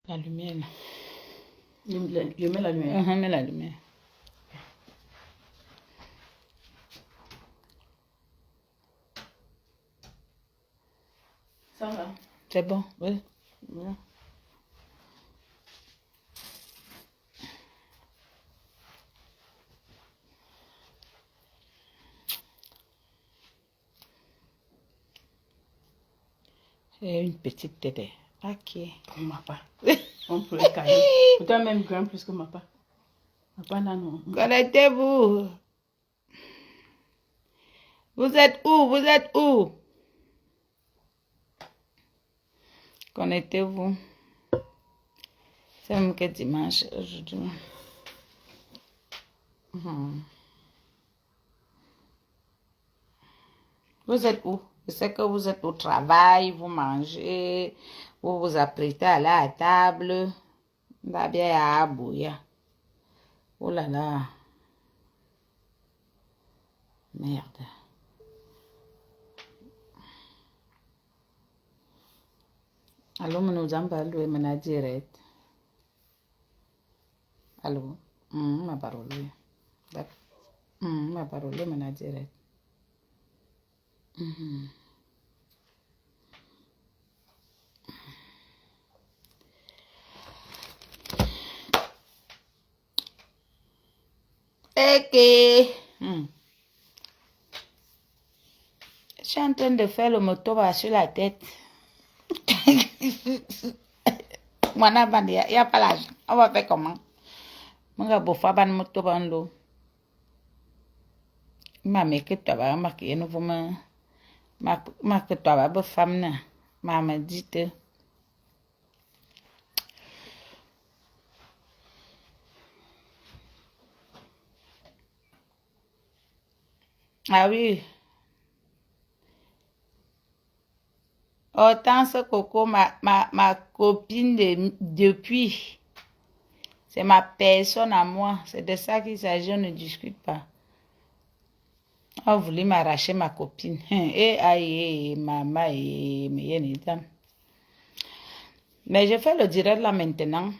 La lumière là. Je mets la lumière. Mets la lumière. Ça va. C'est bon, oui. Voilà. J'ai une petite tête. Ok. Comme ma part. On peut le cailler. Peut-être même grand plus que ma part. Ma part là, non. Connectez-vous. Vous êtes où? Vous êtes où? Connectez-vous. C'est même que dimanche aujourd'hui. Vous êtes où? Je sais que vous êtes au travail, vous mangez, vous vous apprêtez à aller à la table. Va bien à bouillir. Oh là là. Merde. Allô, nous avons parlé de direct. Allô? Ma parole. Ma parole, je direct. Ok. Je suis en train de faire le moto sur la tête. Moi, il n'y a pas l'argent. On va faire comment? Je vais faire un moto dans l'eau. Je vais faire que tu vas marquer une fois. Je que tu vas faire femme. Je me dit. Ah oui. Hortense Coco, ma copine depuis. C'est ma personne à moi. C'est de ça qu'il s'agit, on ne discute pas. On voulait m'arracher ma copine. Aïe, maman, mais je fais le direct là maintenant.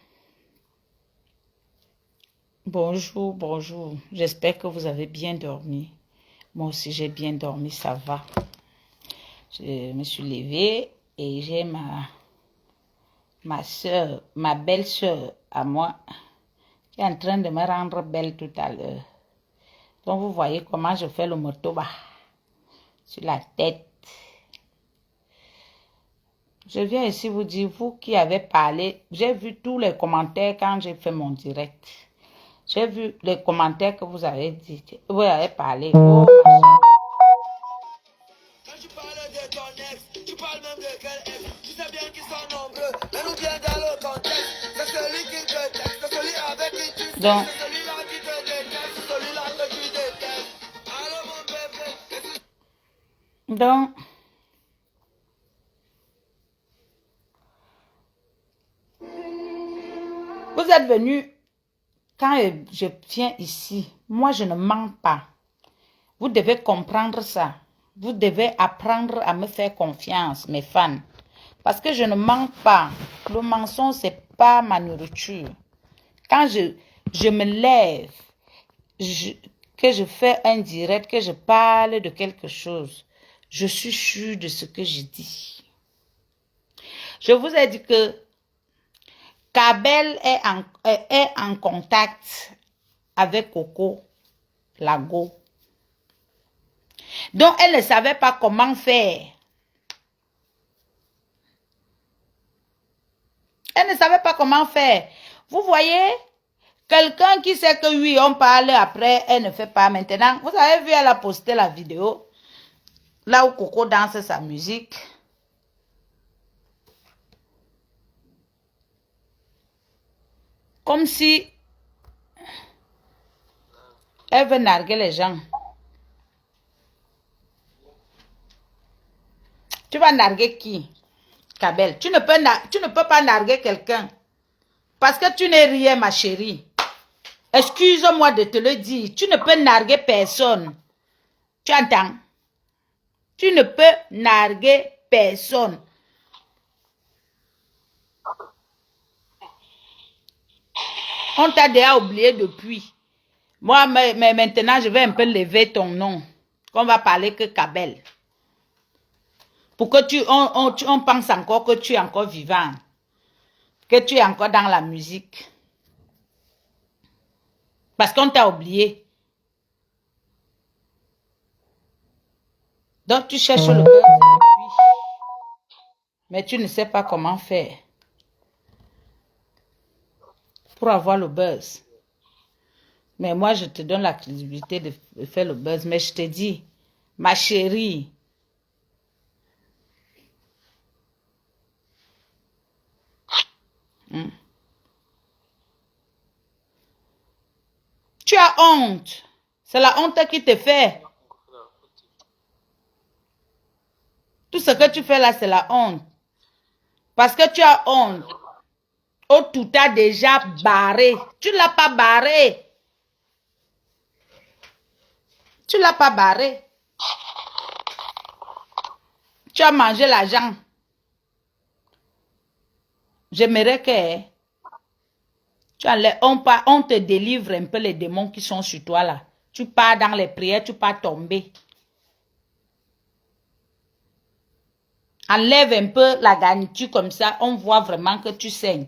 Bonjour, bonjour. J'espère que vous avez bien dormi. Moi aussi, j'ai bien dormi, ça va. Je me suis levée et j'ai ma soeur, ma belle-soeur à moi, qui est en train de me rendre belle tout à l'heure. Donc, vous voyez comment je fais le motoba sur la tête. Je viens ici vous dire, vous qui avez parlé, j'ai vu tous les commentaires quand j'ai fait mon direct. J'ai vu les commentaires que vous avez dit, vous avez parlé. Oh, machin. Quand tu parles de ton ex, tu parles même de quel ex. Tu sais bien qu'ils sont nombreux, mais nous bien dans le contexte. C'est celui qui te texte, c'est celui avec qui tu sais, Donc, c'est celui-là qui te déteste, c'est celui-là que tu détestes. Allô mon bébé. donc, vous êtes venu, quand je viens ici, moi je ne mens pas. Vous devez comprendre ça. Vous devez apprendre à me faire confiance, mes fans. Parce que je ne mens pas. Le mensonge, ce n'est pas ma nourriture. Quand je me lève, que je fais un direct, que je parle de quelque chose, je suis sûre de ce que je dis. Je vous ai dit que Kabel est en contact avec Coco Lago. Donc, elle ne savait pas comment faire. Elle ne savait pas comment faire. Vous voyez, quelqu'un qui sait que oui, on parle après, elle ne fait pas maintenant. Vous avez vu, elle a posté la vidéo. Là où Coco danse sa musique. Comme si elle veut narguer les gens. Tu vas narguer qui, Kabel? Tu ne peux pas narguer quelqu'un. Parce que tu n'es rien, ma chérie. Excuse-moi de te le dire. Tu ne peux narguer personne. Tu entends? Tu ne peux narguer personne. On t'a déjà oublié depuis. Moi, mais maintenant, je vais un peu lever ton nom. Qu'on va parler que Kabel. Pour que on pense encore que tu es encore vivant. Que tu es encore dans la musique. Parce qu'on t'a oublié. Donc, tu cherches le buzz depuis. Mais tu ne sais pas comment faire. Pour avoir le buzz. Mais moi, je te donne la crédibilité de faire le buzz. Mais je te dis, ma chérie, tu as honte. C'est la honte qui te fait. Tout ce que tu fais là, c'est la honte. Parce que tu as honte. Oh, tout t'a déjà barré. Tu ne l'as pas barré. Tu ne l'as pas barré. Tu as mangé l'argent. J'aimerais que on te délivre un peu les démons qui sont sur toi là. Tu pars dans les prières, tu pars tomber. Enlève un peu la garniture comme ça, on voit vraiment que tu saignes.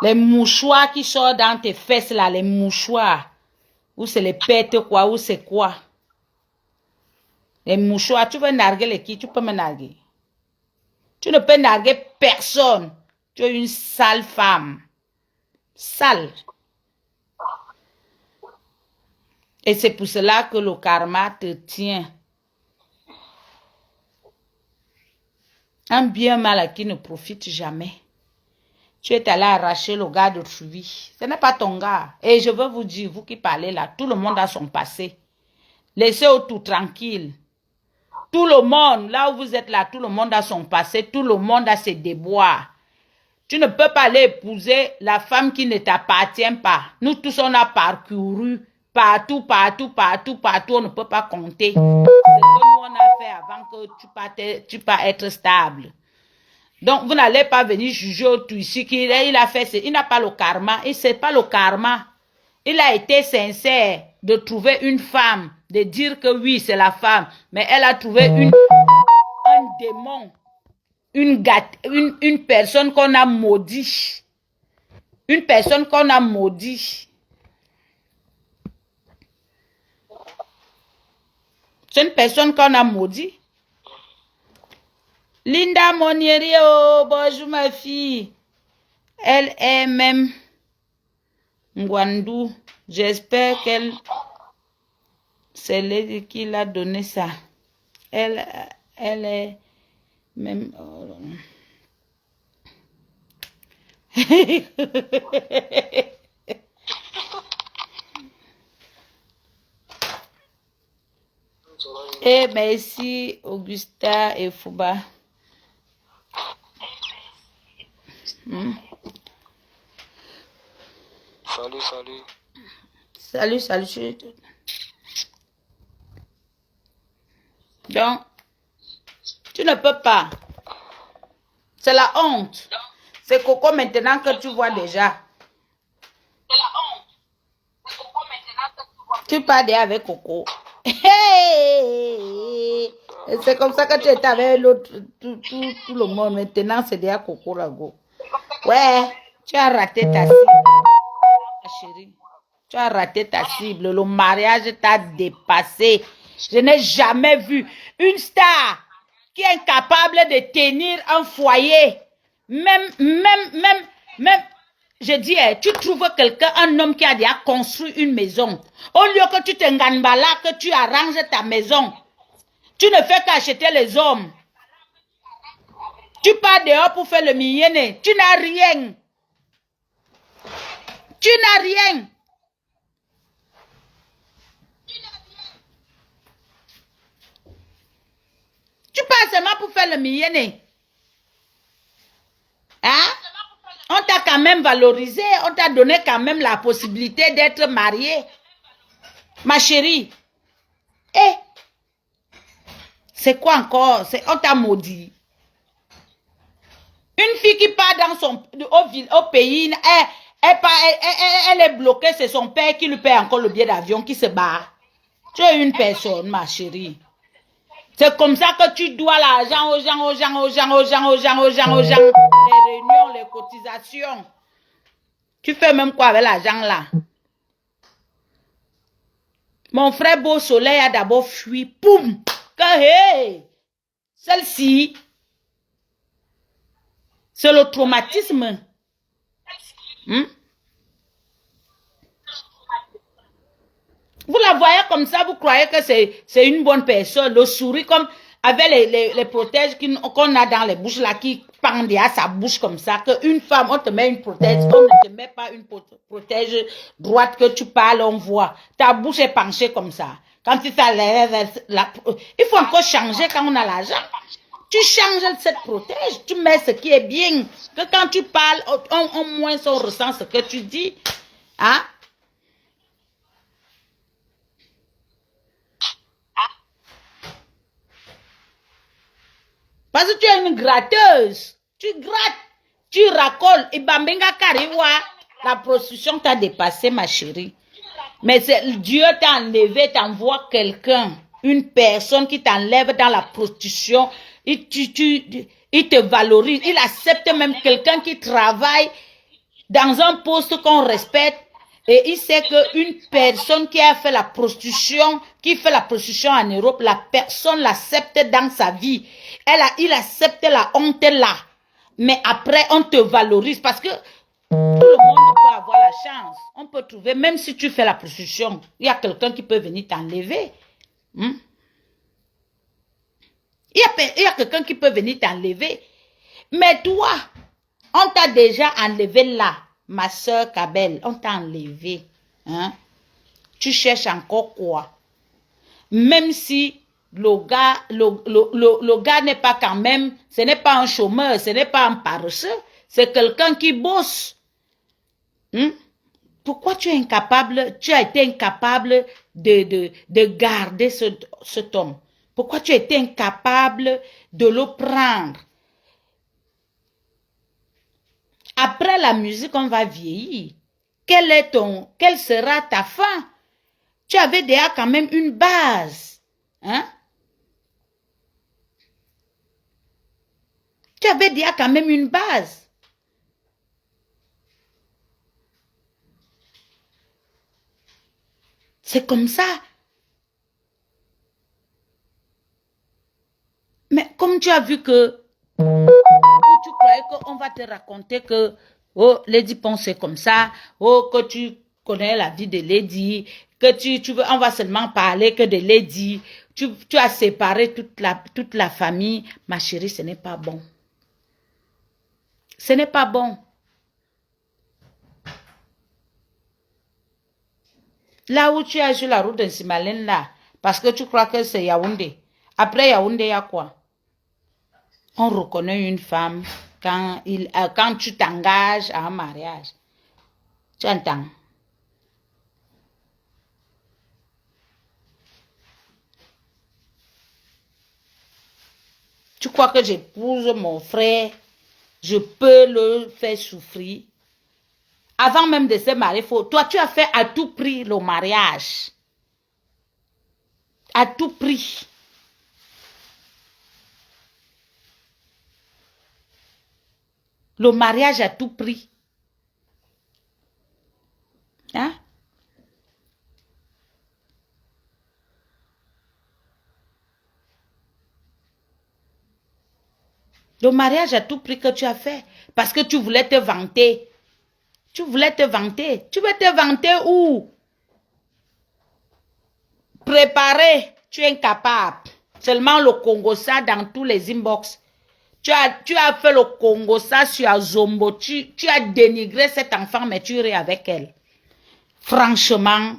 Les mouchoirs qui sortent dans tes fesses là, les mouchoirs. Ou c'est les pètes quoi, ou c'est quoi. Les mouchoirs, tu veux narguer les qui? Tu peux me narguer. Tu ne peux narguer personne. Tu es une sale femme. Sale. Et c'est pour cela que le karma te tient. Un bien mal à qui ne profite jamais. Tu es allé arracher le gars de vie. Ce n'est pas ton gars. Et je veux vous dire, vous qui parlez là, tout le monde a son passé. Laissez-le tout tranquille. Tout le monde, là où vous êtes là, tout le monde a son passé. Tout le monde a ses déboires. Tu ne peux pas aller épouser la femme qui ne t'appartient pas. Nous tous, on a parcouru partout. On ne peut pas compter. C'est ce que nous, on a fait avant que tu pas être stable. Donc, vous n'allez pas venir juger tout ici qu'il a fait. Il n'a pas le karma. Et c'est pas le karma. Il a été sincère de trouver une femme, de dire que oui, c'est la femme. Mais elle a trouvé un démon. Une personne qu'on a maudit. Une personne qu'on a maudit. C'est une personne qu'on a maudit. Linda Monieri, oh, bonjour ma fille. Elle est même Ngwandu. J'espère qu'elle... C'est elle qui l'a donné ça. Elle est même... Et merci Augusta et Fouba. Salut. Donc, tu ne peux pas. C'est la honte. C'est Coco maintenant que tu vois déjà. Tu parles avec Coco. Hey! C'est comme ça que tu étais avec l'autre, tout le monde. Maintenant, c'est déjà Coco Lago. Ouais, tu as raté ta cible, ma chérie. Tu as raté ta cible. Le mariage t'a dépassé. Je n'ai jamais vu une star qui est incapable de tenir un foyer. Même, je dis, tu trouves quelqu'un, un homme qui a déjà construit une maison. Au lieu que tu t'enganbala, que tu arranges ta maison. Tu ne fais qu'acheter les hommes. Tu pars dehors pour faire le millionnaire. Tu n'as rien. Tu n'as rien. Tu pars seulement pour faire le millionnaire. Hein? On t'a quand même valorisé. On t'a donné quand même la possibilité d'être marié. Ma chérie. Eh? C'est quoi encore? On t'a maudit. Une fille qui part dans au pays, Elle est bloquée, c'est son père qui lui paie encore le billet d'avion, qui se barre. Tu es une personne, ma chérie. C'est comme ça que tu dois l'argent aux gens. Les réunions, les cotisations. Tu fais même quoi avec l'argent là? Mon frère Beau Soleil a d'abord fui. Poum! Que hey! Celle-ci, c'est le traumatisme. Vous la voyez comme ça, vous croyez que c'est une bonne personne. Le sourire comme avec les protèges qu'on a dans les bouches là, qui pendent à sa bouche comme ça. Qu'une femme, on te met une protège, on ne te met pas une protège droite que tu parles, on voit. Ta bouche est penchée comme ça. Quand tu fais il faut encore changer quand on a l'argent. Tu changes cette protège, tu mets ce qui est bien. Que quand tu parles, au moins on ressent ce que tu dis. Hein? Parce que tu es une gratteuse. Tu grattes, tu racoles. Et bambenga kariwa, la prostitution t'a dépassé, ma chérie. Mais Dieu t'a enlevé, t'envoie quelqu'un, une personne qui t'enlève dans la prostitution. Il te valorise. Il accepte même quelqu'un qui travaille dans un poste qu'on respecte. Et il sait qu'une personne qui a fait la prostitution, qui fait la prostitution en Europe, la personne l'accepte dans sa vie. Il accepte la honte là. Mais après, on te valorise parce que tout le monde peut avoir la chance. On peut trouver, même si tu fais la prostitution, il y a quelqu'un qui peut venir t'enlever. Il y a quelqu'un qui peut venir t'enlever. Mais toi, on t'a déjà enlevé là. Ma soeur Kabel, on t'a enlevé. Hein? Tu cherches encore quoi? Même si le gars n'est pas quand même, ce n'est pas un chômeur, ce n'est pas un paresseux, c'est quelqu'un qui bosse. Pourquoi tu es incapable, tu as été incapable de garder cet homme? Pourquoi tu as été incapable de le prendre? Après la musique, on va vieillir. Quelle sera ta fin? Tu avais déjà quand même une base. Hein? Tu avais déjà quand même une base. C'est comme ça. Mais comme tu as vu que tu croyais qu'on va te raconter que oh, Lady Pon c'est comme ça, oh, que tu connais la vie de Lady, que tu veux, on va seulement parler que de Lady, tu as séparé toute la famille. Ma chérie, ce n'est pas bon. Ce n'est pas bon. Là où tu es sur la route de Simalène là, parce que tu crois que c'est Yaoundé. Après Yaoundé, il y a quoi? On reconnaît une femme quand tu t'engages à un mariage. Tu entends? Tu crois que j'épouse mon frère, je peux le faire souffrir? Avant même de se marier, toi tu as fait à tout prix le mariage. À tout prix. Le mariage à tout prix. Hein? Le mariage à tout prix que tu as fait. Parce que tu voulais te vanter. Tu voulais te vanter. Tu veux te vanter où? Préparer. Tu es incapable. Seulement le Congo ça dans tous les inbox. Tu as fait le Congo ça sur Zombo. Tu as dénigré cet enfant, mais tu ris avec elle. Franchement,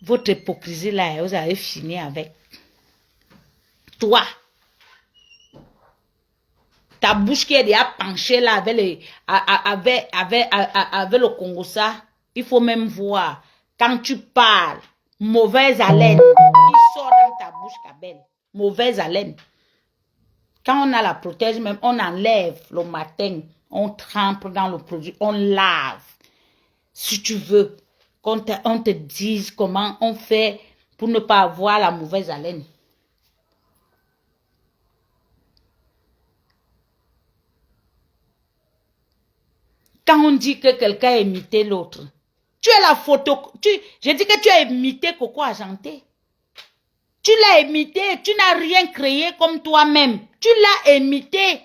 votre hypocrisie là, vous avez fini avec. Toi, ta bouche qui est déjà penchée là avec le Congo ça, il faut même voir. Quand tu parles, mauvaise haleine qui sort dans ta bouche, Kabel. Mauvaise haleine. Quand on a la protège, même on enlève le matin, on trempe dans le produit, on lave. Si tu veux qu'on te dise comment on fait pour ne pas avoir la mauvaise haleine. Quand on dit que quelqu'un a imité l'autre, tu es la photo. Je dis que tu as imité Coco Argenté. Tu l'as imité, tu n'as rien créé comme toi-même. Tu l'as imité.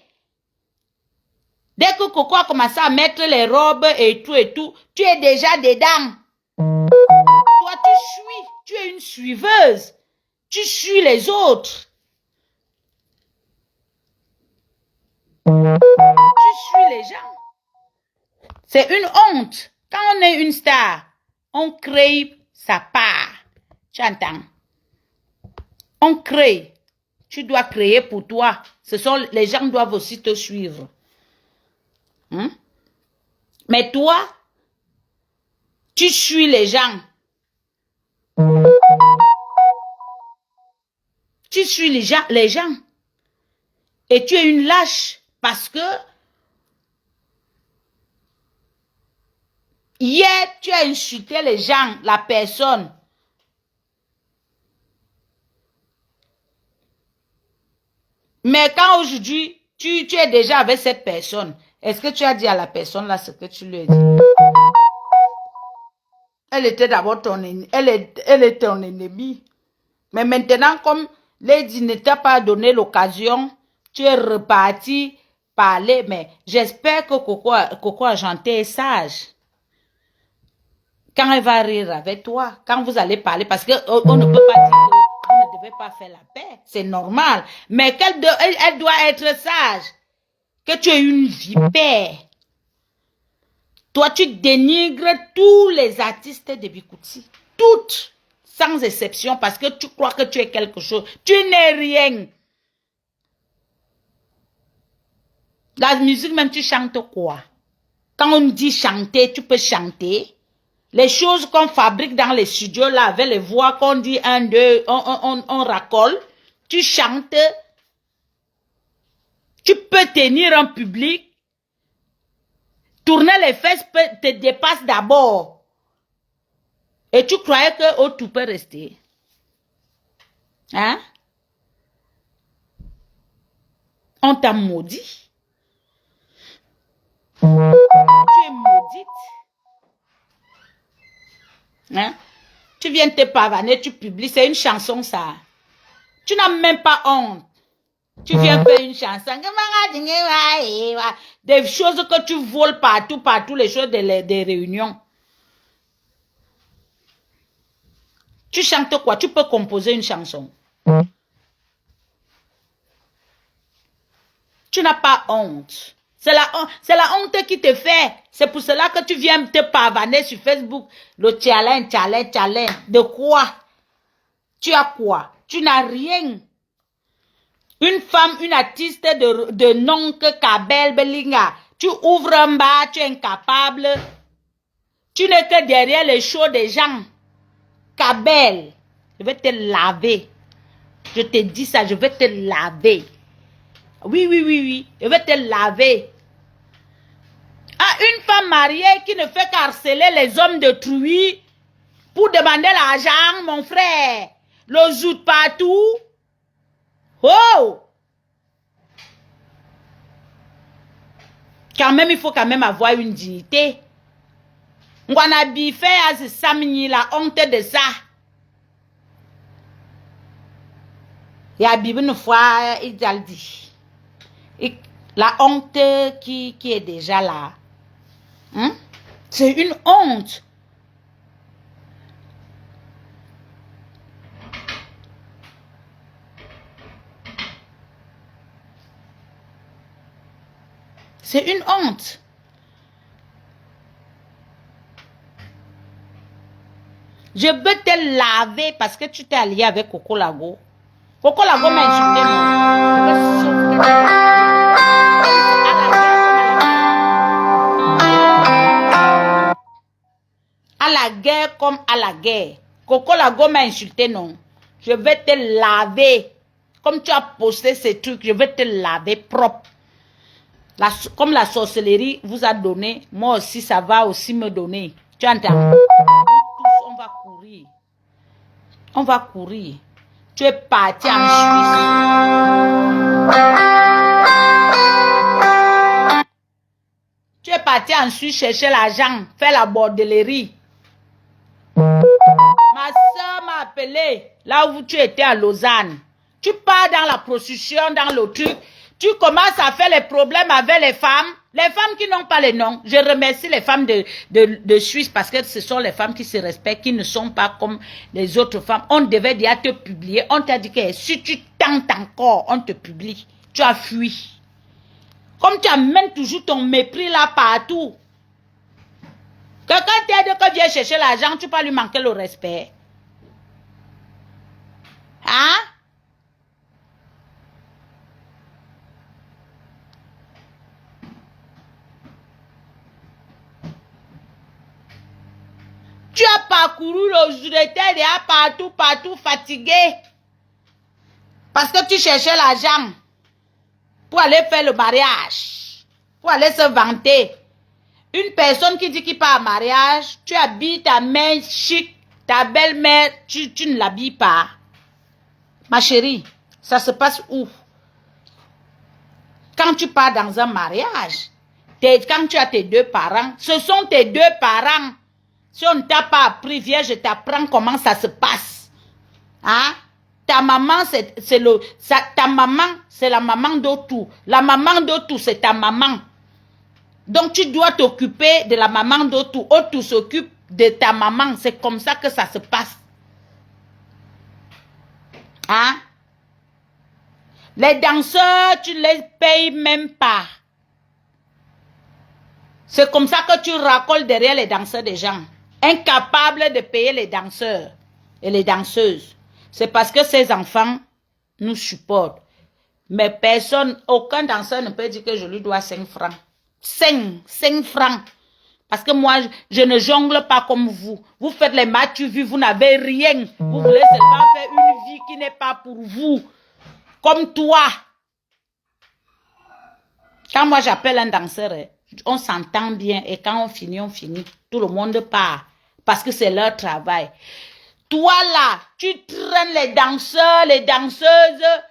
Dès que Coco a commencé à mettre les robes et tout, tu es déjà dedans. Toi, tu es une suiveuse. Tu suis les autres. Tu suis les gens. C'est une honte. Quand on est une star, on crée sa part. Tu entends? On crée. Tu dois créer pour toi. Les gens doivent aussi te suivre. Mais toi, tu suis les gens. Tu suis les gens. Et tu es une lâche parce que hier, tu as insulté les gens, la personne. Mais quand aujourd'hui, tu es déjà avec cette personne, est-ce que tu as dit à la personne là ce que tu lui as dit? Elle était d'abord ton ennemi. Elle est ton ennemi. Mais maintenant, comme Lady ne t'a pas donné l'occasion, tu es reparti parler. Mais j'espère que Coco Argenté est sage. Quand elle va rire avec toi, quand vous allez parler, parce qu'on ne peut pas dire que vous ne devez pas faire la paix. C'est normal. Mais elle doit être sage. Que tu es une vipère. Toi, tu dénigres tous les artistes de Bikouti. Toutes, sans exception, parce que tu crois que tu es quelque chose. Tu n'es rien. La musique, même, tu chantes quoi? Quand on dit chanter, tu peux chanter. Les choses qu'on fabrique dans les studios, là, avec les voix qu'on dit 1, 2, on racole. Tu chantes. Tu peux tenir un public. Tourner les fesses te dépasse d'abord. Et tu croyais que tout peut rester. Hein? On t'a maudit. Tu es maudite. Hein? Tu viens te pavaner, tu publies. C'est une chanson, ça. Tu n'as même pas honte. Tu viens faire une chanson. Des choses que tu voles partout, les choses des réunions. Tu chantes quoi? Tu peux composer une chanson. Tu n'as pas honte. C'est la honte qui te fait. C'est pour cela que tu viens te pavaner sur Facebook. Le challenge. De quoi? Tu as quoi? Tu n'as rien. Une femme, une artiste de nom que Kabel Belinga. Tu ouvres un bar, tu es incapable. Tu n'es que derrière les shows des gens. Kabel, je vais te laver. Je te dis ça, je vais te laver. Oui. Je vais te laver. Ah, une femme mariée qui ne fait qu'harceler les hommes d'autrui pour demander l'argent, mon frère. Le zout partout. Oh! Quand même, il faut quand même avoir une dignité. On a biffé à ce samedi, la honte de ça. Il y a Bible une fois, il a dit. La honte qui est déjà là. Hein? C'est une honte. C'est une honte. Je veux te laver parce que tu t'es allié avec Coco Lago. Coco Lago m'a insulté. À la guerre comme à la guerre. Coco Lago m'a insulté, non. Je vais te laver. Comme tu as posté ces trucs, je vais te laver propre. Comme la sorcellerie vous a donné, moi aussi, ça va aussi me donner. Tu entends? Nous tous, on va courir. On va courir. Tu es parti en Suisse. Tu es parti en Suisse chercher l'argent, faire la bordellerie. Ma soeur m'a appelé là où tu étais à Lausanne. Tu pars dans la prostitution, dans le truc. Tu commences à faire les problèmes avec les femmes. Les femmes qui n'ont pas les noms. Je remercie les femmes de Suisse parce que ce sont les femmes qui se respectent, qui ne sont pas comme les autres femmes. On devait déjà te publier. On t'a dit que si tu tentes encore, on te publie. Tu as fui. Comme tu amènes toujours ton mépris là partout. Quelqu'un t'aide que vient chercher l'argent, tu peux lui manquer le respect. Hein? Tu as parcouru le jour d'été, il y a partout, fatigué. Parce que tu cherchais l'argent pour aller faire le mariage, pour aller se vanter. Une personne qui dit qu'il part en mariage, tu habilles ta mère chic, ta belle-mère, tu ne l'habilles pas. Ma chérie, ça se passe où? Quand tu pars dans un mariage, quand tu as tes deux parents, ce sont tes deux parents. Si on ne t'a pas appris, viens, je t'apprends comment ça se passe. Hein? Ta maman, c'est la maman d'Otu. La maman d'Otu, c'est ta maman. Donc, tu dois t'occuper de la maman d'Otu. Otu s'occupe de ta maman. C'est comme ça que ça se passe. Hein? Les danseurs, tu ne les payes même pas. C'est comme ça que tu racoles derrière les danseurs des gens. Incapables de payer les danseurs et les danseuses. C'est parce que ces enfants nous supportent. Mais personne, aucun danseur ne peut dire que je lui dois 5 francs. 5 francs. Parce que moi, je ne jongle pas comme vous. Vous faites les matchs, vous n'avez rien. Vous voulez seulement faire une vie qui n'est pas pour vous. Comme toi. Quand moi j'appelle un danseur, on s'entend bien. Et quand on finit. Tout le monde part. Parce que c'est leur travail. Toi là, tu traînes les danseurs, les danseuses,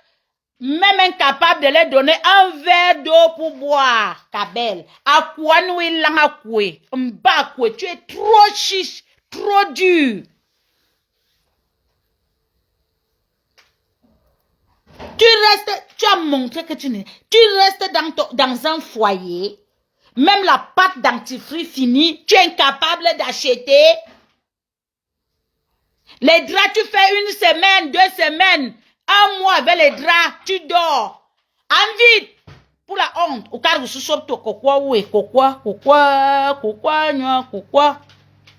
même incapable de leur donner un verre d'eau pour boire, Kabel. À quoi nous il l'a tu es trop chiche, trop dur. Tu as montré que tu restes dans un foyer, même la pâte dentifrice finie, tu es incapable d'acheter. Les draps, tu fais 1 semaine, 2 semaines, 1 mois avec les draps, tu dors. En vite, pour la honte. Au cas où tu sors, quoi.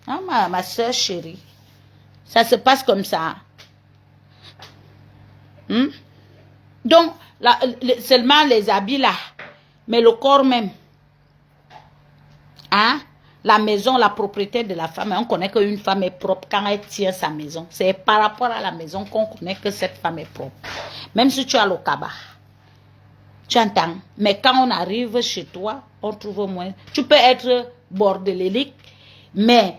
Ah, ma soeur chérie, ça se passe comme ça. Donc, seulement les habits là, mais le corps même. Hein? La maison, la propriété de la femme, on connaît qu'une femme est propre quand elle tient sa maison. C'est par rapport à la maison qu'on connaît que cette femme est propre. Même si tu as le cabas. Tu entends? Mais quand on arrive chez toi, on trouve moins. Tu peux être bordélique, mais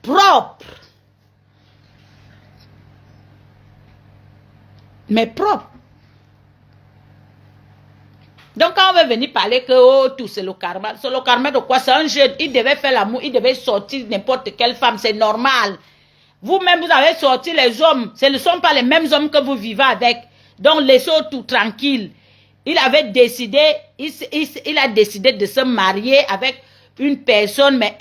propre. Mais propre. Donc, quand on veut venir parler que oh, tout c'est le karma de quoi? C'est un jeune, il devait faire l'amour, il devait sortir n'importe quelle femme, c'est normal. Vous-même, vous avez sorti les hommes, ce ne sont pas les mêmes hommes que vous vivez avec. Donc, laissez tout tranquille. Il avait décidé, il a décidé de se marier avec une personne, mais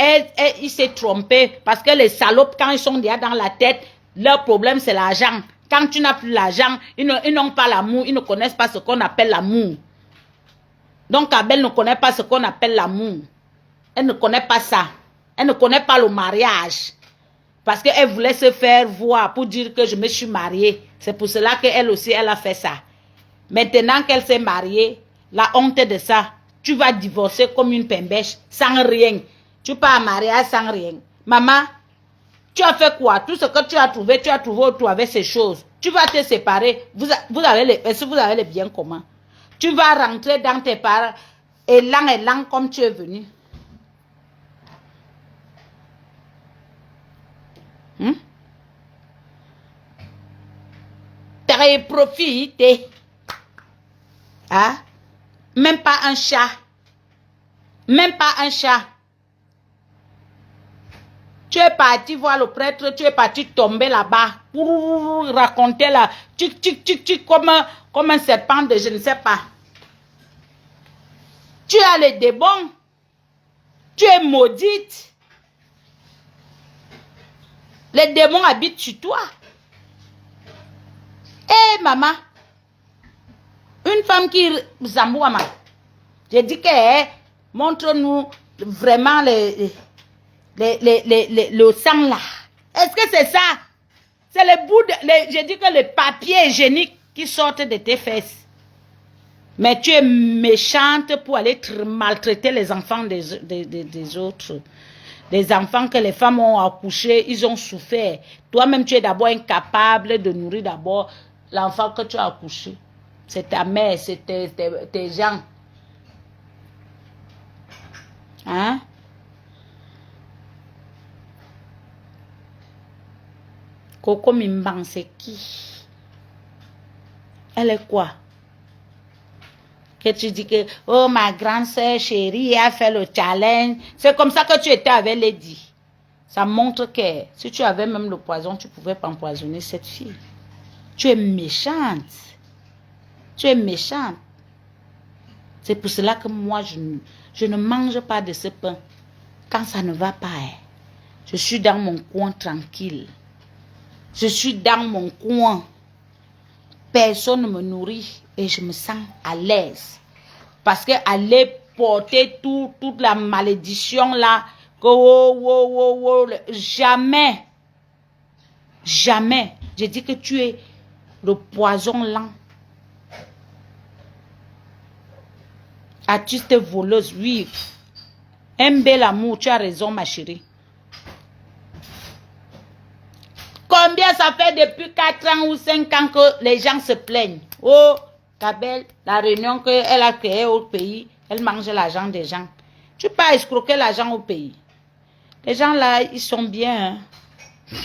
il s'est trompé parce que les salopes, quand ils sont déjà dans la tête, leur problème c'est l'argent. Quand tu n'as plus l'argent, ils n'ont pas l'amour, ils ne connaissent pas ce qu'on appelle l'amour. Donc, Abel ne connaît pas ce qu'on appelle l'amour. Elle ne connaît pas ça. Elle ne connaît pas le mariage. Parce qu'elle voulait se faire voir pour dire que je me suis mariée. C'est pour cela qu'elle aussi, elle a fait ça. Maintenant qu'elle s'est mariée, la honte de ça, tu vas divorcer comme une pembèche, sans rien. Tu pars en mariage sans rien. Maman, tu as fait quoi? Tout ce que tu as trouvé autour avec ces choses. Tu vas te séparer. Vous avez les biens communs. Tu vas rentrer dans tes parents, élan comme tu es venu. Très profité. Hein? Même pas un chat. Même pas un chat. Tu es parti voir le prêtre, tu es parti tomber là-bas pour raconter là, tic, tic, tic, tic, comme un serpent de je ne sais pas. Tu as les démons. Tu es maudite. Les démons habitent sur toi. Eh maman, une femme qui Zambouama, j'ai dit que montre-nous vraiment le sang là. Est-ce que c'est ça? C'est le bout de... J'ai dit que le papier hygiénique qui sortent de tes fesses. Mais tu es méchante pour aller maltraiter les enfants des autres. Les enfants que les femmes ont accouchés, ils ont souffert. Toi-même, tu es d'abord incapable de nourrir d'abord l'enfant que tu as accouché. C'est ta mère, c'est tes gens. Hein? Coco Mimbang, c'est qui? Elle est quoi? Que tu dis que, oh, ma grande sœur chérie a fait le challenge. C'est comme ça que tu étais avec Lady. Ça montre que si tu avais même le poison, tu pouvais pas empoisonner cette fille. Tu es méchante. Tu es méchante. C'est pour cela que moi, je ne mange pas de ce pain. Quand ça ne va pas, je suis dans mon coin tranquille. Je suis dans mon coin. Personne ne me nourrit et je me sens à l'aise. Parce que aller porter toute la malédiction là, jamais, jamais. Je dis que tu es le poison lent. Artiste voleuse, oui. Un bel amour, tu as raison ma chérie. Combien ça fait depuis 4 ans ou 5 ans que les gens se plaignent? Oh, Kabel, la réunion qu'elle a créée au pays, elle mange l'argent des gens. Tu peux pas escroquer l'argent au pays. Les gens là, ils sont bien. Hein?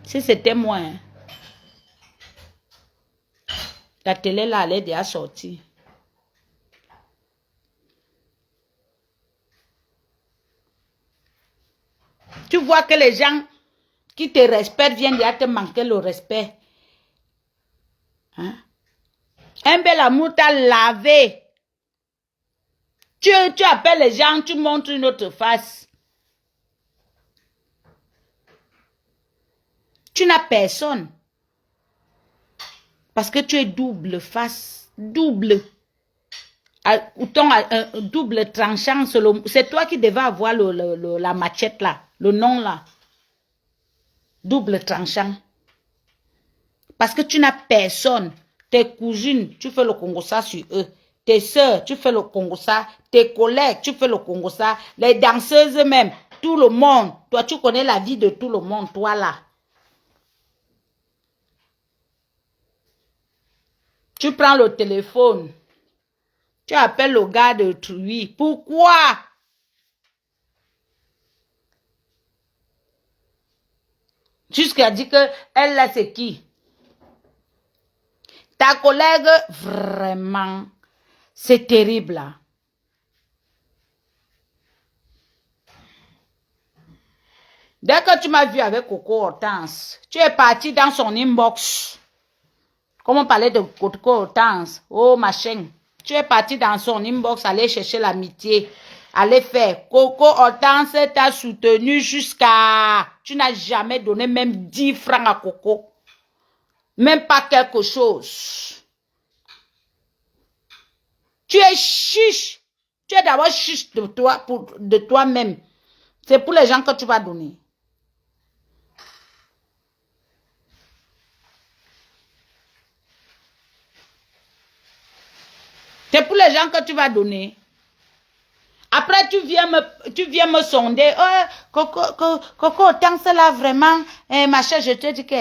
Si c'était moi, hein, la télé là, elle est déjà sortie. Tu vois que les gens qui te respectent viennent déjà te manquer le respect. Hein? Un bel amour t'a lavé. Tu appelles les gens, tu montres une autre face. Tu n'as personne. Parce que tu es double face. Double. Double tranchant. C'est toi qui devais avoir la machette là. Le nom là. Double tranchant. Parce que tu n'as personne. Tes cousines, tu fais le Congo-ça sur eux. Tes soeurs, tu fais le Congo-ça. Tes collègues, tu fais le Congo-ça. Les danseuses même. Tout le monde. Toi, tu connais la vie de tout le monde. Toi là. Tu prends le téléphone. Tu appelles le gars de Truy. Pourquoi? Jusqu'à dire que elle là c'est qui? Ta collègue, vraiment, c'est terrible là. Dès que tu m'as vu avec Coco Hortense, tu es parti dans son inbox. Comme on parlait de Coco Hortense, oh machin. Tu es parti dans son inbox, aller chercher l'amitié. Aller faire. Coco Hortense t'a soutenu jusqu'à... Tu n'as jamais donné même 10 francs à Coco. Même pas quelque chose. Tu es chiche. Tu es d'abord chiche de toi, de toi-même. C'est pour les gens que tu vas donner. C'est pour les gens que tu vas donner. Après, tu viens me sonder. Oh, Coco, tant cela vraiment, machin, je te dis que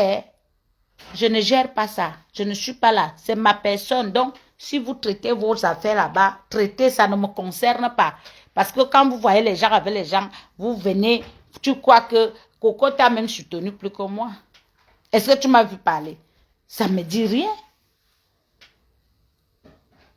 je ne gère pas ça. Je ne suis pas là. C'est ma personne. Donc, si vous traitez vos affaires là-bas, traitez, ça ne me concerne pas. Parce que quand vous voyez les gens avec les gens, vous venez, tu crois que Coco t'a même soutenu plus que moi. Est-ce que tu m'as vu parler? Ça me dit rien.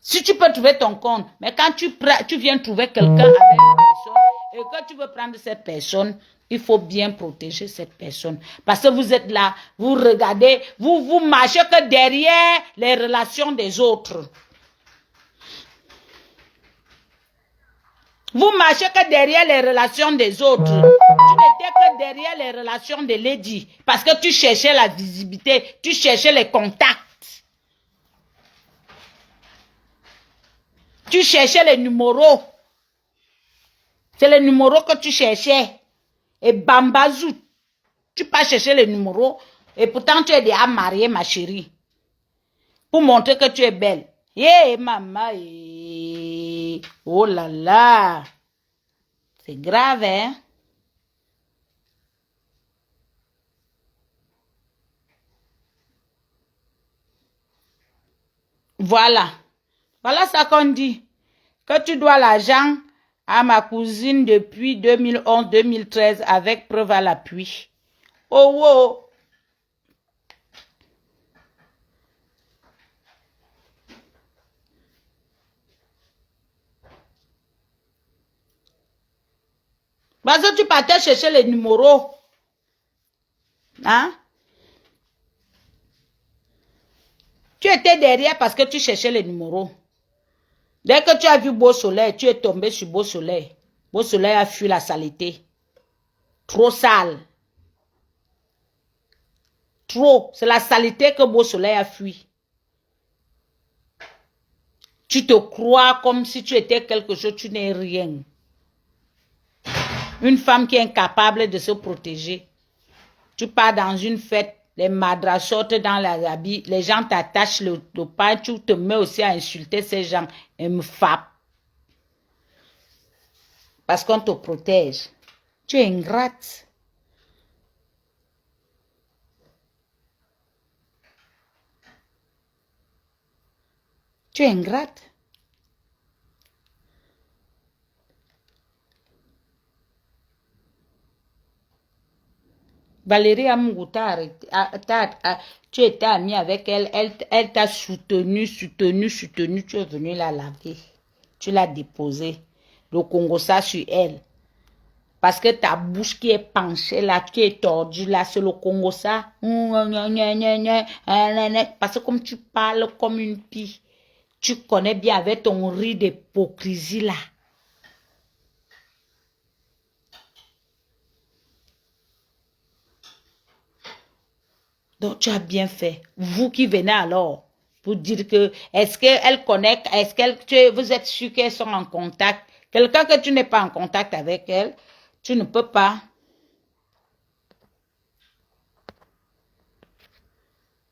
Si tu peux trouver ton compte, mais quand tu viens trouver quelqu'un avec une personne et que tu veux prendre cette personne, il faut bien protéger cette personne. Parce que vous êtes là, vous regardez, vous marchez que derrière les relations des autres. Vous marchez que derrière les relations des autres. Tu n'étais que derrière les relations de Lady. Parce que tu cherchais la visibilité, tu cherchais les contacts. Tu cherchais les numéros. C'est les numéros que tu cherchais. Et bambazou, tu pas chercher les numéros. Et pourtant, tu es déjà mariée, ma chérie. Pour montrer que tu es belle. Yeah, maman. Oh là là. C'est grave, hein? Voilà. Voilà ça qu'on dit. Que tu dois l'argent à ma cousine depuis 2011-2013 avec preuve à l'appui. Oh, oh. Parce que tu partais chercher les numéros. Hein? Tu étais derrière parce que tu cherchais les numéros. Dès que tu as vu Beau Soleil, tu es tombé sur Beau Soleil. Beau Soleil a fui la saleté. Trop sale. Trop. C'est la saleté que Beau Soleil a fui. Tu te crois comme si tu étais quelque chose, tu n'es rien. Une femme qui est incapable de se protéger. Tu pars dans une fête, les madras sortent dans les habits, les gens t'attachent le pain, tu te mets aussi à insulter ces gens et me frappent. Parce qu'on te protège. Tu es ingrate. Tu es ingrate. Valérie Amouta, tu étais amie avec elle, elle t'a soutenu, tu es venu la laver. Tu l'as déposé, le Congo-ça sur elle. Parce que ta bouche qui est penchée là, qui est tordue là, c'est le Congo-ça. Parce que comme tu parles comme une pie, tu connais bien avec ton riz d'hypocrisie là. Donc, tu as bien fait. Vous qui venez alors, pour dire que, est-ce qu'elle connecte, vous êtes sûr qu'elles sont en contact? Quelqu'un que tu n'es pas en contact avec elle, tu ne peux pas.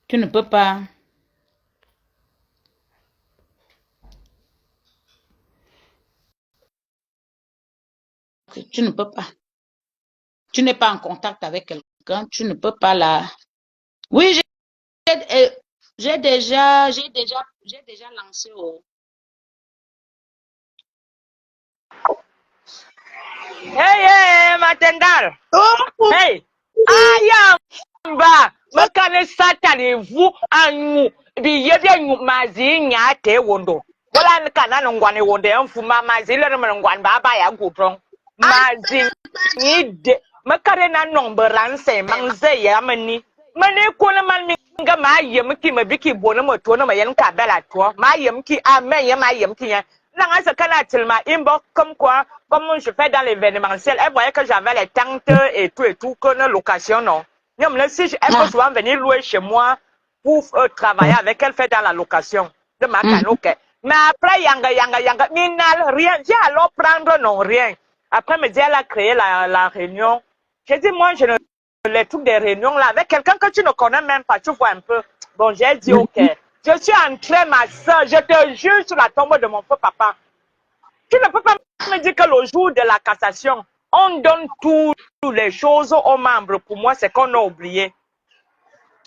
Tu ne peux pas. Tu ne peux pas. Tu n'es pas en contact avec quelqu'un, tu ne peux pas la... Oui, j'ai déjà lancé au... Hey, Matendal. Hey, ayamba. Makane satani vous anu. Bi yebya mazi nyate wondo. Wala nkana ngwane wondo emfuma mazi le ngwan baba ya gutron. Mazi nyide. Makare na nomberan se mangze ya mani. Mane ko na man minga ma yem ki mabiki bona moto na mayen ka bela to. Ma yem ki amen ya ma yem ki ya. Là, ce qu'elle a tellement inbox comme quoi, comme je fais dans l'événementiel, elle voyait que j'avais les tentes et tout, que nos locations, non. Non, mais si elle peut souvent venir louer chez moi pour travailler avec elle, fait dans la location de ma canoque. Mais après, yanga, minal, rien. J'ai alors prendre non, rien. Après, me dit, elle a créé la réunion. J'ai dit, moi, je ne les trucs des réunions là, avec quelqu'un que tu ne connais même pas, tu vois un peu. Bon, j'ai dit, ok. Je suis entrée, ma soeur, je te jure sur la tombe de mon feu papa. Tu ne peux pas me dire que le jour de la cassation, on donne toutes les choses aux membres. Pour moi, c'est qu'on a oublié.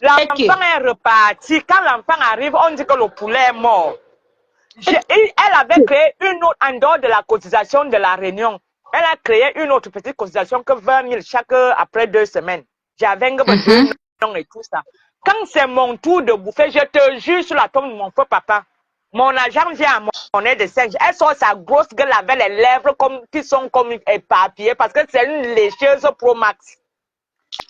L'enfant est reparti. Quand l'enfant arrive, on dit que le poulet est mort. Elle avait créé une autre en dehors de la cotisation de la réunion. Elle a créé une autre petite cotisation que 20 000 chaque après 2 semaines. J'avais un nom et tout ça. Quand c'est mon tour de bouffer, je te jure sur la tombe de mon feu papa, mon agent vient à mon aide de singe. Elle sort sa grosse gueule avec les lèvres qui sont comme éparpillées parce que c'est une lécheuse Pro Max.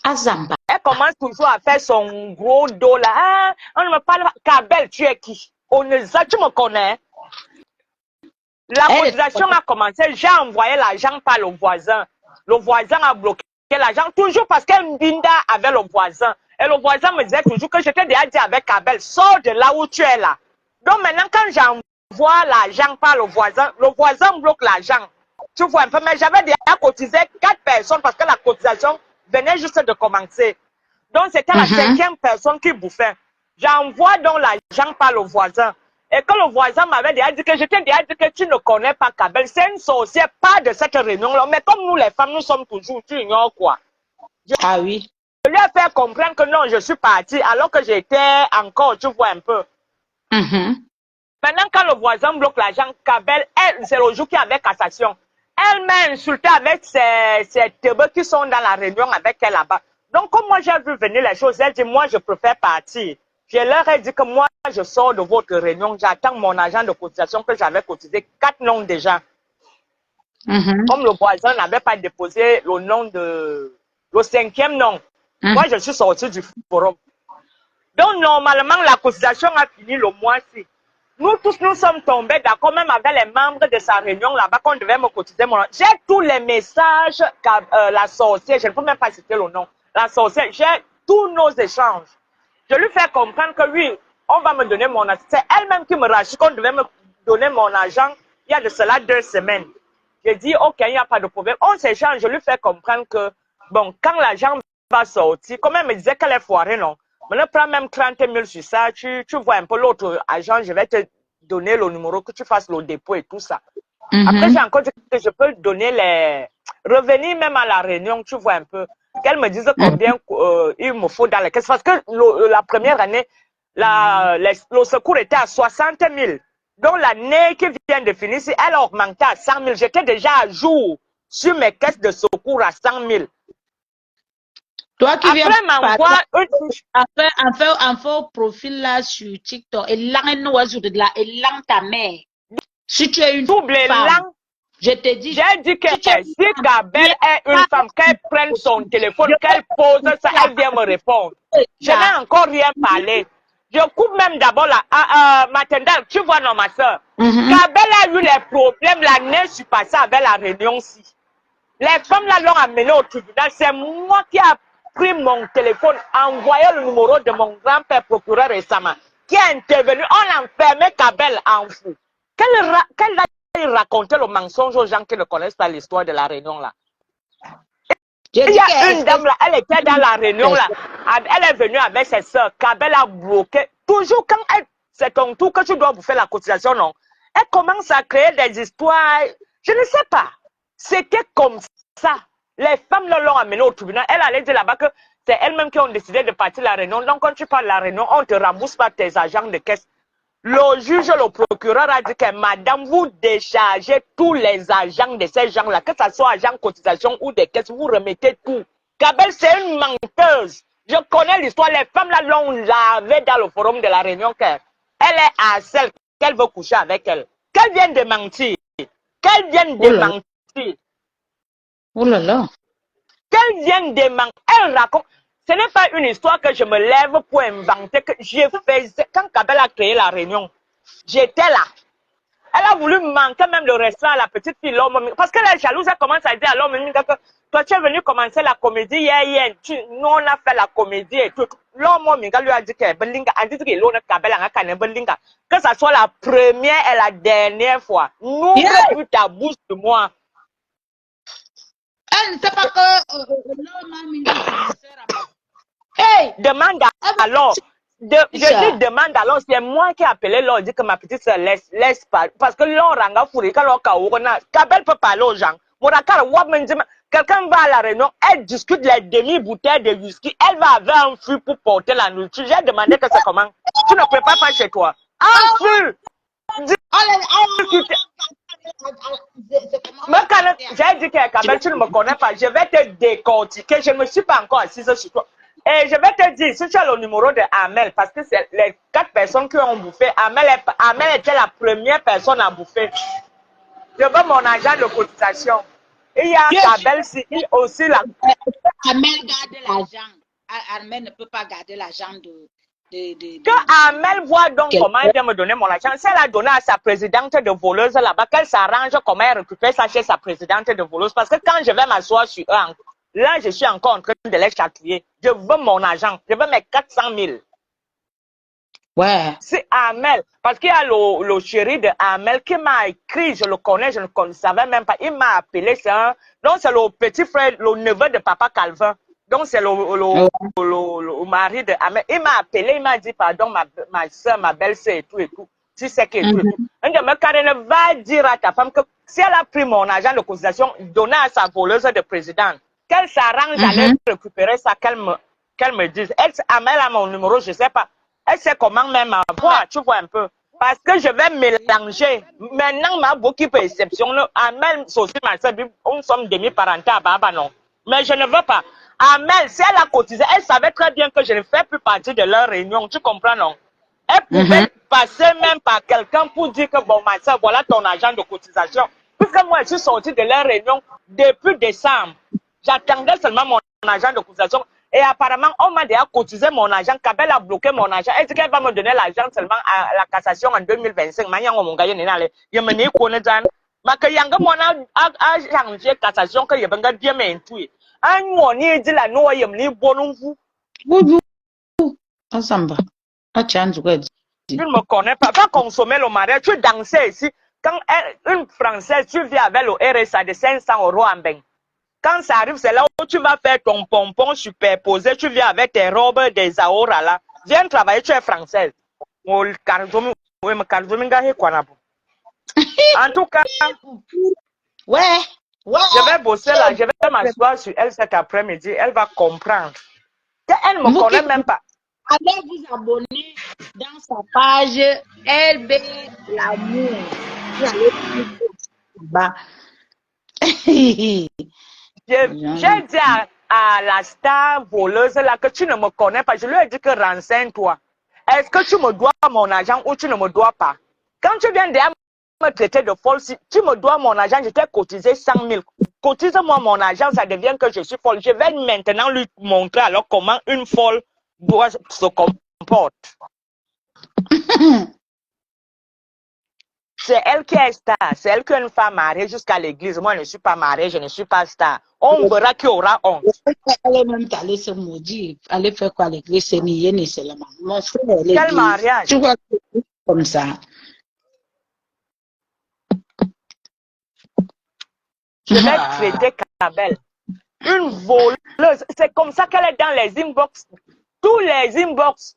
Azamba. Elle commence toujours à faire son gros dos là. Ah, on ne me parle pas. Kabel, tu es qui? On ne sait, tu me connais. La cotisation a commencé. J'ai envoyé l'argent par le voisin. Le voisin a bloqué l'argent toujours parce qu'elle binda avec le voisin. Et le voisin me disait toujours que j'étais déjà dit avec Kabel, sors de là où tu es là. Donc maintenant, quand j'envoie l'argent par le voisin bloque l'argent. Tu vois un peu, mais j'avais déjà cotisé 4 personnes parce que la cotisation venait juste de commencer. Donc c'était la 5e personne qui bouffait. J'envoie donc l'argent par le voisin. Et que le voisin m'avait déjà dit que j'étais déjà dit que tu ne connais pas Kabel. C'est une sorcière, pas de cette réunion-là. Mais comme nous les femmes, nous sommes toujours, tu ignores quoi. Ah oui. Je lui ai fait comprendre que non, je suis partie alors que j'étais encore, tu vois un peu. Maintenant, quand le voisin bloque l'argent, Kabel, c'est le jour qui avait cassation. Elle m'a insulté avec ses teubeux qui sont dans la réunion avec elle là-bas. Donc, comme moi j'ai vu venir les choses, elle dit, moi je préfère partir. Je leur ai dit que moi je sors de votre réunion, j'attends mon agent de cotisation que j'avais cotisé 4 noms déjà. Comme le voisin n'avait pas déposé le nom de... le 5e nom. Moi je suis sortie du forum. Donc, normalement, la cotisation a fini le mois-ci. Nous tous, nous sommes tombés d'accord, même avec les membres de sa réunion là-bas, qu'on devait me cotiser mon nom. J'ai tous les messages la sorcière, je ne peux même pas citer le nom, la sorcière, j'ai tous nos échanges. Je lui fais comprendre que oui, on va me donner mon argent. C'est elle-même qui me rassure qu'on devait me donner mon argent il y a de cela 2 semaines. J'ai dit, ok, il n'y a pas de problème. On s'échange, je lui fais comprendre que, bon, quand l'argent va sortir, comme elle me disait qu'elle est foirée, non? Maintenant, prends même 30 000 sur ça, tu vois un peu l'autre agent, je vais te donner le numéro, que tu fasses le dépôt et tout ça. Après, j'ai encore dit que je peux donner les revenir même à la réunion, tu vois un peu. Qu'elle me dise combien il me faut dans les caisses. Parce que la première année, le secours était à 60 000. Donc, l'année qui vient de finir, si elle a augmenté à 100 000, j'étais déjà à jour sur mes caisses de secours à 100 000. Toi qui viens un faux profil là sur TikTok, et là, et là, ta mère. Si tu es une femme, je te dis. J'ai dit que si Kabel est une femme, qu'elle prenne son téléphone, qu'elle pose ça, elle vient me répondre. Je n'ai encore rien parlé. Je coupe même d'abord ma tendance, tu vois, non, ma soeur. Kabel a eu les problèmes l'année passée avec la réunion-ci. Les femmes là l'ont amené au tribunal. C'est moi qui a pris mon téléphone, envoyé le numéro de mon grand-père procureur récemment, qui est intervenu. On a enfermé Kabel en fou. Qu'elle a raconté le mensonge aux gens qui ne connaissent pas l'histoire de la réunion là. Il y a une dame là, elle était dans la réunion là. Elle est venue avec ses soeurs. Kabel a bloqué. Toujours quand c'est ton tour que tu dois bouffer la cotisation, non? Elle commence à créer des histoires. Je ne sais pas. C'était comme ça. Les femmes l'ont amené au tribunal. Elle allait dire là-bas que c'est elles-mêmes qui ont décidé de partir la réunion. Donc, quand tu pars de la réunion, on ne te rembourse pas tes agents de caisse. Le juge, le procureur a dit que madame, vous déchargez tous les agents de ces gens-là, que ce soit agents cotisation ou des caisses, vous remettez tout. Kabel, c'est une menteuse. Je connais l'histoire. Les femmes là l'ont lavé dans le forum de la réunion qu'elle est à celle qu'elle veut coucher avec elle. Qu'elle vienne de mentir. Qu'elle vienne de mentir. Oh là là. Qu'elle vienne de mentir. Elle raconte. Ce n'est pas une histoire que je me lève pour inventer. Que j'ai fait quand Kabel a créé la réunion. J'étais là. Elle a voulu manquer même le restaurant à la petite fille. Parce qu'elle est jalouse, elle commence à dire à l'homme que toi tu es venu commencer la comédie hier. Nous on a fait la comédie et tout. L'homme lui a dit que ça soit la première et la dernière fois. Nous plus ta bouche de moi. Elle ne sait pas que l'homme a hey, demande alors. Je dis demande alors, c'est moi qui ai appelé l'homme, dit que ma petite soeur laisse pas. Parce que l'homme ranga fourri, quand l'homme Kabel peut parler aux gens. Quelqu'un va à la réunion, elle discute les demi-bouteilles de whisky, elle va avec un fût pour porter la nourriture. J'ai demandé que c'est comment. Tu ne prépares pas chez toi. Un fût! J'ai dit que Kabel, tu ne me connais pas. Je vais te décortiquer. Je ne me suis pas encore assise sur toi. Et je vais te dire, si tu as le numéro de Amel, parce que c'est les 4 personnes qui ont bouffé, Amel était la première personne à bouffer. Je veux mon argent de cotisation. Et il y a Kabel aussi là. Amel garde l'argent. Amel ne peut pas garder l'argent Que Amel voit donc comment elle vient me donner mon argent. Si elle a donné à sa présidente de voleuse là-bas, qu'elle s'arrange comment elle récupère ça chez sa présidente de voleuse. Parce que quand je vais m'asseoir sur eux, là, je suis encore en train de les chatouiller. Je veux mon argent. Je veux mes 400 000. Ouais. C'est Amel. Parce qu'il y a le chéri de Amel qui m'a écrit. Je le connais, je ne savais même pas. Il m'a appelé. Donc, c'est le petit frère, le neveu de Papa Calvin. Donc, c'est le mari de Amel. Il m'a appelé, il m'a dit, pardon, ma soeur, ma belle-sœur et tout et tout. Tu sais que tout et tout. Un de mes carènes va dire à ta femme que si elle a pris mon argent de cotisation, donné à sa voleuse de président, qu'elle s'arrange à aller récupérer ça, qu'elle me dise. Amel a mon numéro, je ne sais pas. Elle sait comment même avoir, tu vois un peu. Parce que je vais mélanger. Maintenant, ma beaucoup de exception. Amel, c'est aussi ma soeur, nous sommes demi-parentés à Baba, non. Mais je ne veux pas. Amel, si elle a cotisé, elle savait très bien que je ne fais plus partie de leur réunion. Tu comprends, non? Elle pouvait passer même par quelqu'un pour dire que, bon, ma soeur, voilà ton argent de cotisation. Puisque moi, je suis sortie de leur réunion depuis décembre. J'attendais seulement mon argent de cotisation. Et apparemment, on m'a déjà cotisé mon argent. Kabel a bloqué mon argent. Elle dit qu'elle va me donner l'argent seulement à la cassation en 2025. Je me dis qu'on est dans. Mais que yanga mona a changé cassation que yabanga bien m'entouille. Un mois ni dit la noix yam ni bon vous. Ensemble. Ah, tiens, tu Tu ne me connais pas. Va consommer le mariage. Tu dansais ici. Quand une Française, tu vis avec le RSA de 500 € en bain. Quand ça arrive, c'est là où tu vas faire ton pompon superposé. Tu viens avec tes robes des Aora là. Viens travailler, tu es française. En tout cas, ouais. Je vais bosser là. Je vais m'asseoir sur elle cet après-midi. Elle va comprendre. Elle ne me connaît même pas. Allez vous abonner dans sa page LB L'amour. J'ai dit à la star voleuse là que tu ne me connais pas. Je lui ai dit que renseigne-toi. Est-ce que tu me dois mon argent ou tu ne me dois pas? Quand tu viens de me traiter de folle, si tu me dois mon argent, je t'ai cotisé 100 000. Cotise-moi mon argent, ça devient que je suis folle. Je vais maintenant lui montrer alors comment une folle doit se comporter. C'est elle qui est star. C'est elle qui est une femme mariée jusqu'à l'église. Moi, je ne suis pas mariée, je ne suis pas star. On verra qui aura honte. Elle est même allée se maudire. Aller faire quoi à l'église? C'est nier, ni seulement. Mon frère, elle est quel mariage? Tu vois, comme ça. Je vais traiter Kabel. Une voleuse. C'est comme ça qu'elle est dans les inbox. Tous les inbox.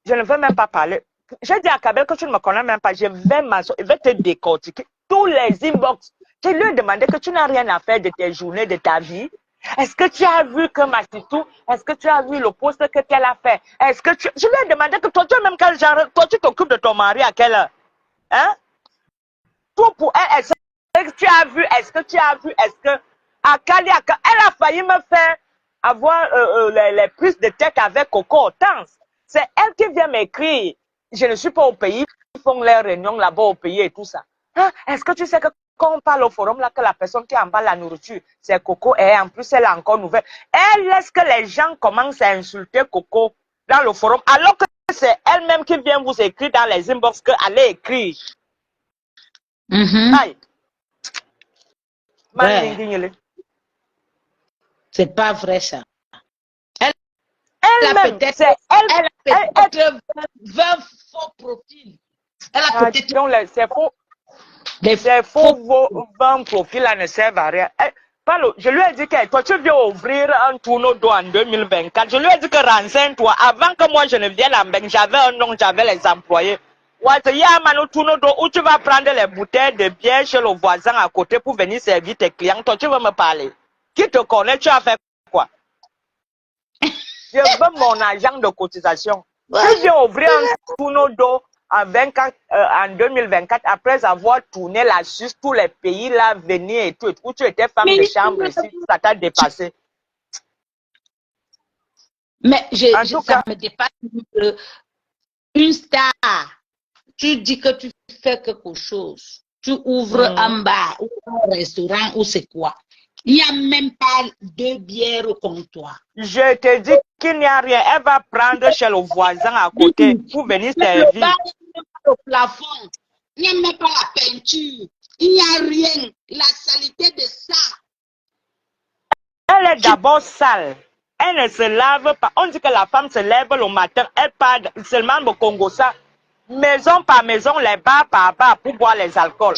Je ne veux même pas parler. J'ai dit à Kabel que tu ne me connais même pas. Je vais te décortiquer. Tous les inbox. Je lui ai demandé que tu n'as rien à faire de tes journées, de ta vie. Est-ce que tu as vu que Massitou, est-ce que tu as vu le poste qu'elle a fait? Est-ce que je lui ai demandé que toi, tu es même quel genre, toi, tu t'occupes de ton mari à quelle heure? Hein? Tout pour elle, est-ce que tu as vu, est-ce que Akali, elle a failli me faire avoir les prises de tête avec Coco Hortense. C'est elle qui vient m'écrire. Je ne suis pas au pays, ils font les réunions là-bas au pays et tout ça. Hein? Est-ce que tu sais que quand on parle au forum là, que la personne qui emballe la nourriture, c'est Coco, et en plus elle est encore nouvelle. Elle laisse que les gens commencent à insulter Coco dans le forum, alors que c'est elle-même qui vient vous écrire dans les inbox que allez écrire. Aïe. Ouais. C'est pas vrai ça. Elle-même, c'est elle a peut-être 20 faux profils. Elle a peut-être ces faux 20 profils là ne servent à rien. Je lui ai dit que toi tu viens ouvrir un tournoi d'eau en 2024. Je lui ai dit que renseigne-toi. Avant que moi je ne vienne en Beng, j'avais un nom, j'avais les employés. Il y a un tournoi d'eau où tu vas prendre les bouteilles de bière chez le voisin à côté pour venir servir tes clients. Toi tu veux me parler. Qui te connaît, tu as fait quoi? Je veux mon argent de cotisation. Tu viens ouvrir un tournoi d'eau en 2024, après avoir tourné la Suisse, tous les pays là venaient et tout, où tu étais femme Mais de chambre ici, ça t'a dépassé. Mais En tout ça cas, me dépasse une star. Tu dis que tu fais quelque chose. Tu ouvres un bar ou un restaurant ou c'est quoi. Il n'y a même pas 2 bières au comptoir. je te dis qu'il n'y a rien. Elle va prendre chez le voisin à côté pour venir Même le bar, servir. il n'y a pas le plafond. Il n'y a même pas la peinture. Il n'y a rien. La saleté de ça. Elle est d'abord sale. Elle ne se lave pas. On dit que la femme se lève le matin. Elle part seulement au Congo, ça. Maison par maison, les bars par bar pour boire les alcools.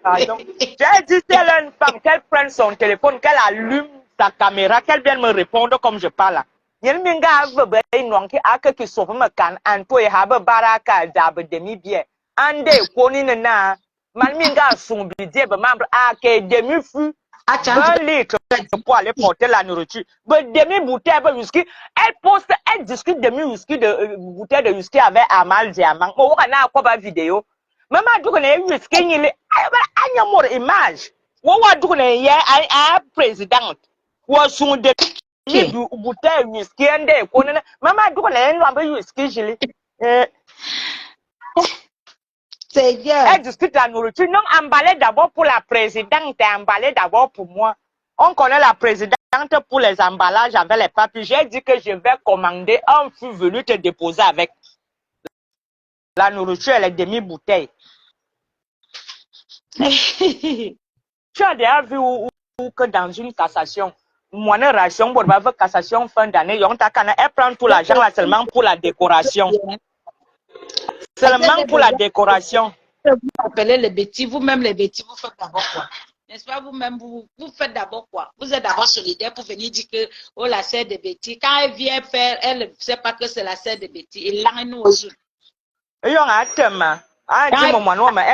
Pardon. J'ai dit, si elle est une femme, qu'elle prenne son téléphone, qu'elle allume sa caméra, qu'elle vienne me répondre comme je parle là. Yen minga avebe inwanki ake ki sofu me kan anto e habe baraka dabe demi bien. Ande koni na man minga sumbi die be membre ake demi fu. 20 litres pour aller porter la nourriture. Demi bouteille de whisky. Elle poste, elle discute demi whisky de bouteille de whisky avec Amal Diamant. On va na quoi vidéo. Maman du connais whisky ni le. Anya more image. On va du connais hier un président. Ou son demi bouteille whisky ande connais. Maman du connais un whisky jili. Elle discute la nourriture. Non, emballé d'abord pour la présidente et emballé d'abord pour moi. On connaît la présidente pour les emballages avec les papiers. J'ai dit que je vais commander un fût venu te déposer avec la nourriture et les demi-bouteilles. Tu as déjà vu que dans une cassation, moi, une ration, pour une cassation fin d'année, elle prend tout l'argent là seulement pour la décoration. Seulement pour la décoration. Vous appelez les bêtis, vous-même les bêtis, vous faites d'abord quoi? N'est-ce pas, vous-même, vous faites d'abord quoi? Vous êtes d'abord solidaire pour venir dire que, oh, la sœur de bêtis. Quand elle vient faire, elle ne sait pas que c'est la sœur de bêtis. Et là, nous aussi. Elle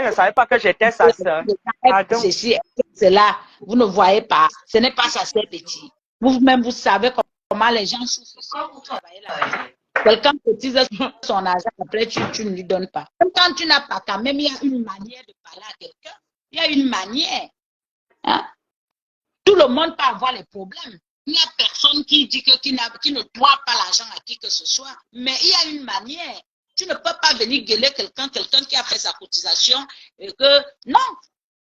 ne savait pas que j'étais sa sœur. Ceci, c'est là, vous ne voyez pas. Ce n'est pas sa sœur bêtis. Vous-même, vous savez comment les gens souffrent. Si vous travaillez là-bas. Quelqu'un cotise son argent, après tu ne lui donnes pas. Même quand tu n'as pas, quand même, il y a une manière de parler à quelqu'un. Il y a une manière. Hein? Tout le monde peut avoir les problèmes. Il n'y a personne qui dit qui ne doit pas l'argent à qui que ce soit. Mais il y a une manière. Tu ne peux pas venir gueuler quelqu'un qui a fait sa cotisation et que non.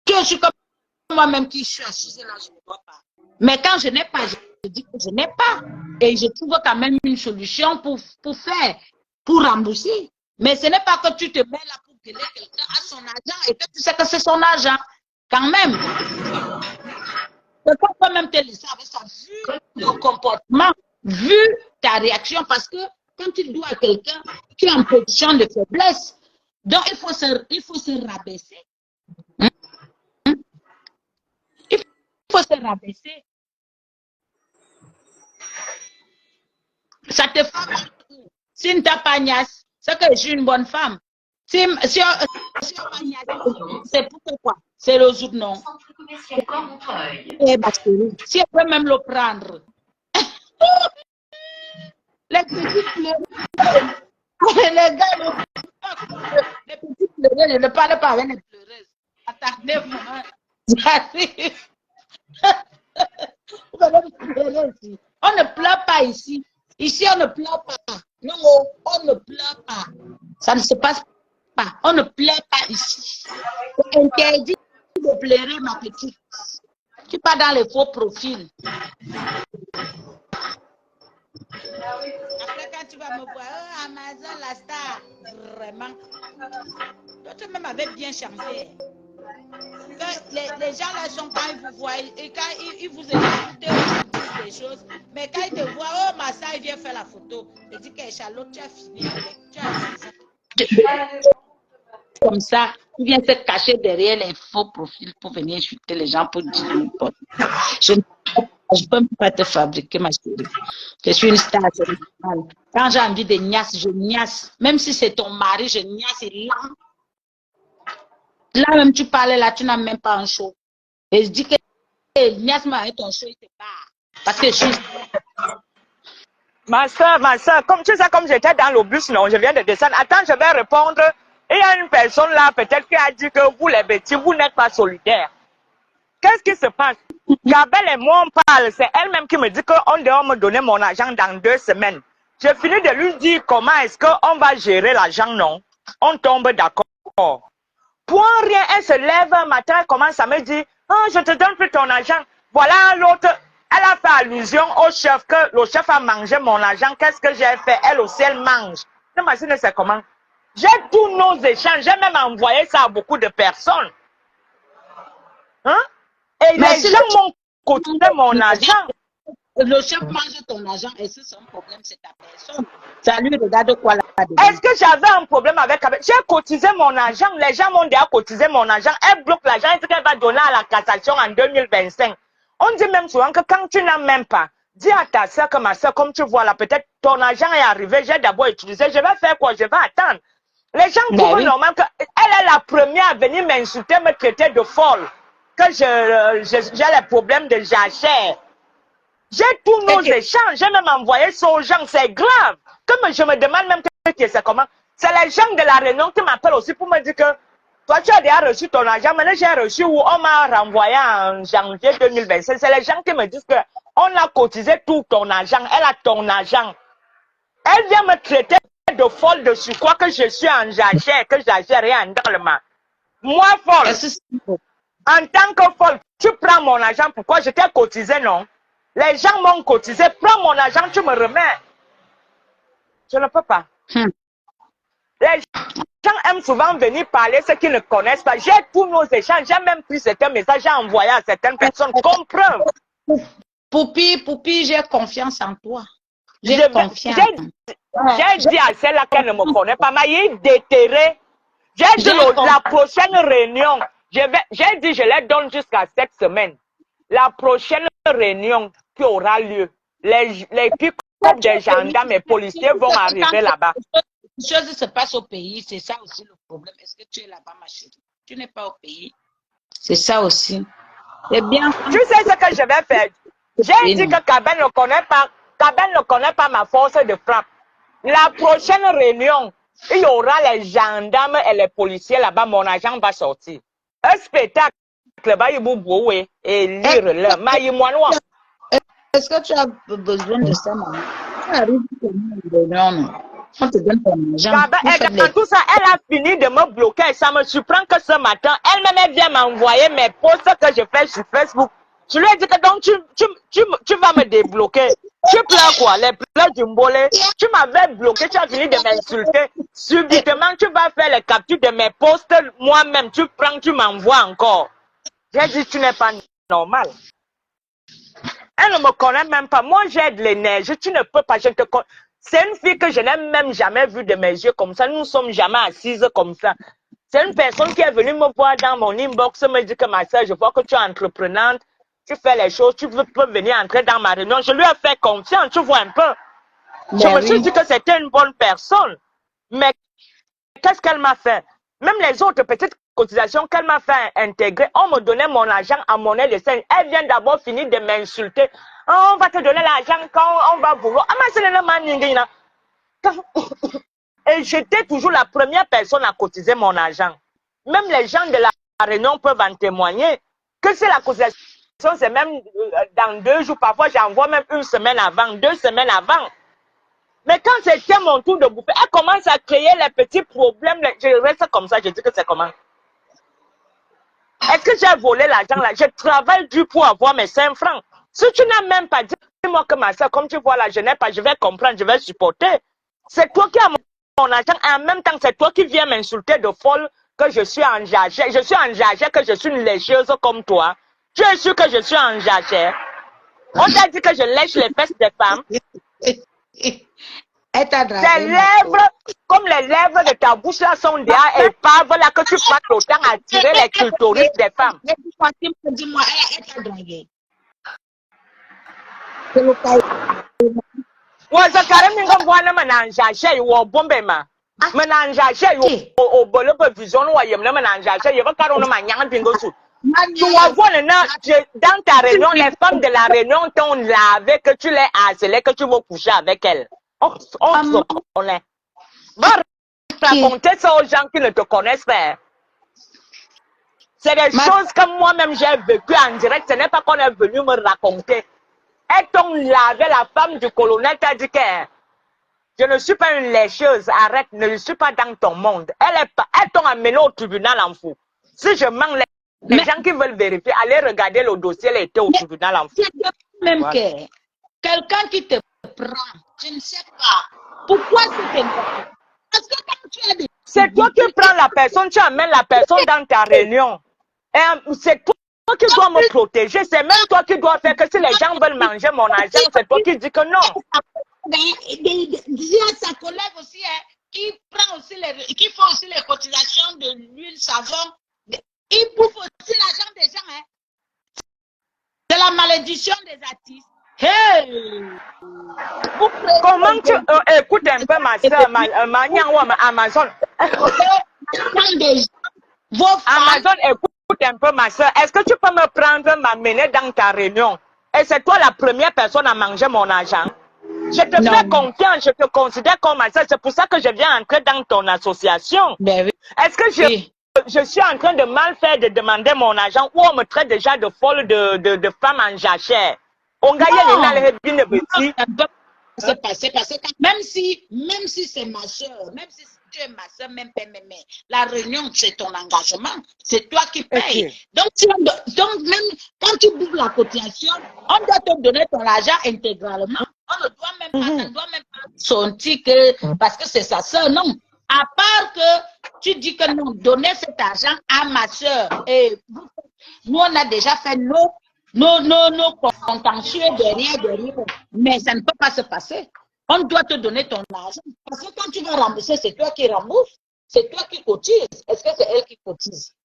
Je suis comme moi-même qui suis assise là, je ne dois pas. Mais quand je n'ai pas, je dis que je n'ai pas. Et je trouve quand même une solution pour faire, pour rembourser. Mais ce n'est pas que tu te mets là pour gueuler quelqu'un à son argent et que tu sais que c'est son argent. Quand même. Quelqu'un peut même te laisser avec ça, vu ton comportement, vu ta réaction, parce que quand tu dois à quelqu'un, tu es en position de faiblesse. Donc, il faut se rabaisser. Il faut se rabaisser. Ça te fait mal. Si tu n'as pas niasse, c'est que je suis une bonne femme. Si on pas niasse, c'est pourquoi? C'est le zouk, non. Si on peut même le prendre. Les petits pleureuses. Les gars, les petits pleureuses, je ne parle pas avec les pleureuses. Attendez-moi. J'arrive. On ne pleure pas ici. Ici, on ne pleure pas. Non, on ne pleure pas. Ça ne se passe pas. On ne pleure pas ici. C'est interdit de pleurer, ma petite. Tu pars dans les faux profils. Après, quand tu vas me voir, oh, Amazon, la star, vraiment. Toi, même avec bien chanté. Les gens là sont quand ils vous voient et quand ils vous écoutent, ils disent des choses. Mais quand ils te voient, oh, ma star, il vient faire la photo. Il dit que Charlotte, tu as fini avec. Tu as fini. Comme ça, il vient se cacher derrière les faux profils pour venir insulter les gens pour dire n'importe. Je ne peux pas te fabriquer, ma chérie. Je suis une star. Quand j'ai envie de niasse, je niasse. Même si c'est ton mari, je niasse. Et là même, tu parlais là, tu n'as même pas un show. Et je dis que niasse avec ton show, il te barre. Parce que je suis. Ma soeur, comme tu sais, comme j'étais dans le bus, non, je viens de descendre. Attends, je vais répondre. Il y a une personne là, peut-être qui a dit que vous les bêtis, vous n'êtes pas solidaires. Qu'est-ce qui se passe? Gabelle et moi, on parle. C'est elle-même qui me dit qu'on doit me donner mon argent dans 2 semaines. J'ai fini de lui dire comment est-ce qu'on va gérer l'argent, non? On tombe d'accord. Pour rien, elle se lève un matin, elle commence à me dire, oh, je te donne plus ton argent. Voilà l'autre. Elle a fait allusion au chef que le chef a mangé mon argent. Qu'est-ce que j'ai fait? Elle aussi, elle mange. Je m'imagine c'est comment? J'ai tous nos échanges. J'ai même envoyé ça à beaucoup de personnes. Hein? Et Mais les si gens m'ont cotisé mon argent. le chef mange ton argent et si c'est un problème, c'est ta personne. Ça lui regarde quoi là-dedans? Est-ce que j'avais un problème avec... J'ai cotisé mon argent. Les gens m'ont déjà cotisé mon argent. Elle bloque l'argent. Elle dit qu'elle va donner à la cassation en 2025. On dit même souvent que quand tu n'as même pas, dis à ta soeur que ma soeur, comme tu vois là, peut-être ton argent est arrivé, j'ai d'abord utilisé, je vais faire quoi? Je vais attendre. Les gens trouvent normal qu'elle est la première à venir m'insulter, me traiter de folle, que j'ai les problèmes de jachère. J'ai tous nos échanges, j'ai même envoyé ça aux gens, c'est grave. Comme je me demande même que c'est comment. C'est les gens de la Réunion qui m'appellent aussi pour me dire que toi tu as déjà reçu ton argent, maintenant j'ai reçu ou on m'a renvoyé en janvier 2025. C'est les gens qui me disent que on a cotisé tout ton argent, elle a ton argent. Elle vient me traiter de folle dessus quoi que je suis en jachère, que jachère rien dans le mal. Moi folle, en tant que folle, tu prends mon argent, pourquoi je t'ai cotisé non? Les gens m'ont cotisé, prends mon argent, tu me remets. Je ne peux pas. Les gens aiment souvent venir parler ceux qui ne connaissent pas. J'ai tous nos échanges, j'ai même pris certains messages, j'ai envoyé à certaines personnes comme preuve. Poupi, j'ai confiance en toi. J'ai confiance. J'ai dit à celle-là qu'elle ne me connaît pas, mais déterré. J'ai dit la prochaine réunion, j'ai dit je les donne jusqu'à cette semaine. La prochaine réunion qui aura lieu, les pick-up des gendarmes et policiers vont arriver là-bas. Les choses se passent au pays, c'est ça aussi le problème. Est-ce que tu es là-bas, ma chérie? Tu n'es pas au pays. C'est ça aussi. C'est bien. Tu sais ce que je vais faire? J'ai dit que Kaben ne connaît pas ma force de frappe. La prochaine réunion, il y aura les gendarmes et les policiers là-bas, mon agent va sortir. Un spectacle, il bouge et lire le maïmoinois. Est-ce que tu as besoin de ça, maman? Tu arrives pour une réunion, on te donne ton argent. Et dans tout ça, elle a fini de me bloquer. Ça me surprend que ce matin, elle-même vient m'envoyer mes posts que je fais sur Facebook. Je lui ai dit que donc tu vas me débloquer. Tu pleures quoi? Les pleurs du mbolé. Tu m'avais bloqué, tu as fini de m'insulter. Subitement, tu vas faire les captures de mes posts. Moi-même, tu prends, tu m'envoies encore. J'ai dit, tu n'es pas normal. Elle ne me connaît même pas. Moi, j'ai de l'énergie. Tu ne peux pas. Je te connais. C'est une fille que je n'ai même jamais vue de mes yeux comme ça. Nous ne sommes jamais assises comme ça. C'est une personne qui est venue me voir dans mon inbox, me dit que ma soeur, je vois que tu es entreprenante. Tu fais les choses, tu peux venir entrer dans ma réunion. Je lui ai fait confiance, tu vois un peu. Je me suis dit que c'était une bonne personne. Mais qu'est-ce qu'elle m'a fait? Même les autres petites cotisations qu'elle m'a fait intégrer, on me donnait mon argent à monnaie de scène. Elle vient d'abord finir de m'insulter. Oh, on va te donner l'argent quand on va vouloir. Et j'étais toujours la première personne à cotiser mon argent. Même les gens de la réunion peuvent en témoigner. Que c'est la cotisation, c'est même dans 2 jours, parfois j'envoie même 1 semaine avant, 2 semaines avant. Mais quand c'était mon tour de bouffer, elle commence à créer les petits problèmes. Je reste comme ça, je dis que c'est comment. Est-ce que j'ai volé l'argent là? Je travaille dur pour avoir mes 5 francs. Si tu n'as même pas dit, dis-moi que ma soeur, comme tu vois là, je n'ai pas, je vais comprendre, je vais supporter. C'est toi qui as mon argent. En même temps, c'est toi qui viens m'insulter de folle que je suis en jachère. Je suis en jachère, que je suis une lécheuse comme toi. Tu es sûr que je suis en jachère? On t'a dit que je lèche les fesses des femmes. Tes lèvres, comme les lèvres de ta bouche là sont déjà épaves là que tu passes autant à tirer les clitoris des femmes. Dis-moi, elle t'a dragué. Ouais, ça carrément comme moi na mananjache yo bombe ma. Mananjache yo o bolo vision wa yem na mananjache yo ba karo na manyang pingo su. Tu vas voir maintenant, dans ta réunion, les femmes de la réunion t'ont lavé, que tu les harcelais, que tu vas coucher avec elles. On se connaît. Va raconter ça aux gens qui ne te connaissent pas. C'est des choses que moi-même j'ai vécues en direct. Ce n'est pas qu'on est venu me raconter. Elles t'ont lavé, la femme du colonel t'a dit que je ne suis pas une lécheuse, arrête, ne suis pas dans ton monde. Elles t'ont amené au tribunal en fou. Si je mens, les gens qui veulent vérifier, allez regarder le dossier, elle était au tribunal en fou. C'est même que quelqu'un qui te prend, je ne sais pas. Pourquoi c'est important? Parce que quand tu as des... C'est toi qui prends la personne, tu amènes la personne dans ta réunion. Et c'est toi qui dois me protéger. C'est même toi qui dois faire que si les gens veulent manger mon argent, c'est toi qui dis que non. Il y a sa collègue aussi, hein, qui prend aussi qui fait aussi les cotisations de l'huile, savon. Il bouffe aussi l'argent des gens. Hein. C'est la malédiction des artistes. Hey! Comment tu... écoute un peu ma soeur, Amazon. Amazon, écoute un peu ma soeur. Est-ce que tu peux me prendre, m'amener dans ta réunion? Et c'est toi la première personne à manger mon argent. Je te fais confiance, je te considère comme ma soeur. C'est pour ça que je viens entrer dans ton association. Ben oui. Est-ce que je suis en train de mal faire, de demander mon argent, ou on me traite déjà de folle, de femme en jachère? On gagne les petits. C'est passé, même si c'est ma soeur, même si tu es ma soeur, même la réunion, c'est ton engagement, c'est toi qui payes. Okay. Donc, même quand tu bouges la cotisation, on doit te donner ton argent intégralement. On ne doit même pas, on doit même pas sentir que, parce que c'est sa soeur, non. À part que tu dis que non, donner cet argent à ma soeur. Et nous, on a déjà fait nos contentieux derrière, mais ça ne peut pas se passer. On doit te donner ton argent. Parce que quand tu vas rembourser, c'est toi qui rembourses, c'est toi qui cotises. Est-ce que c'est elle qui cotise?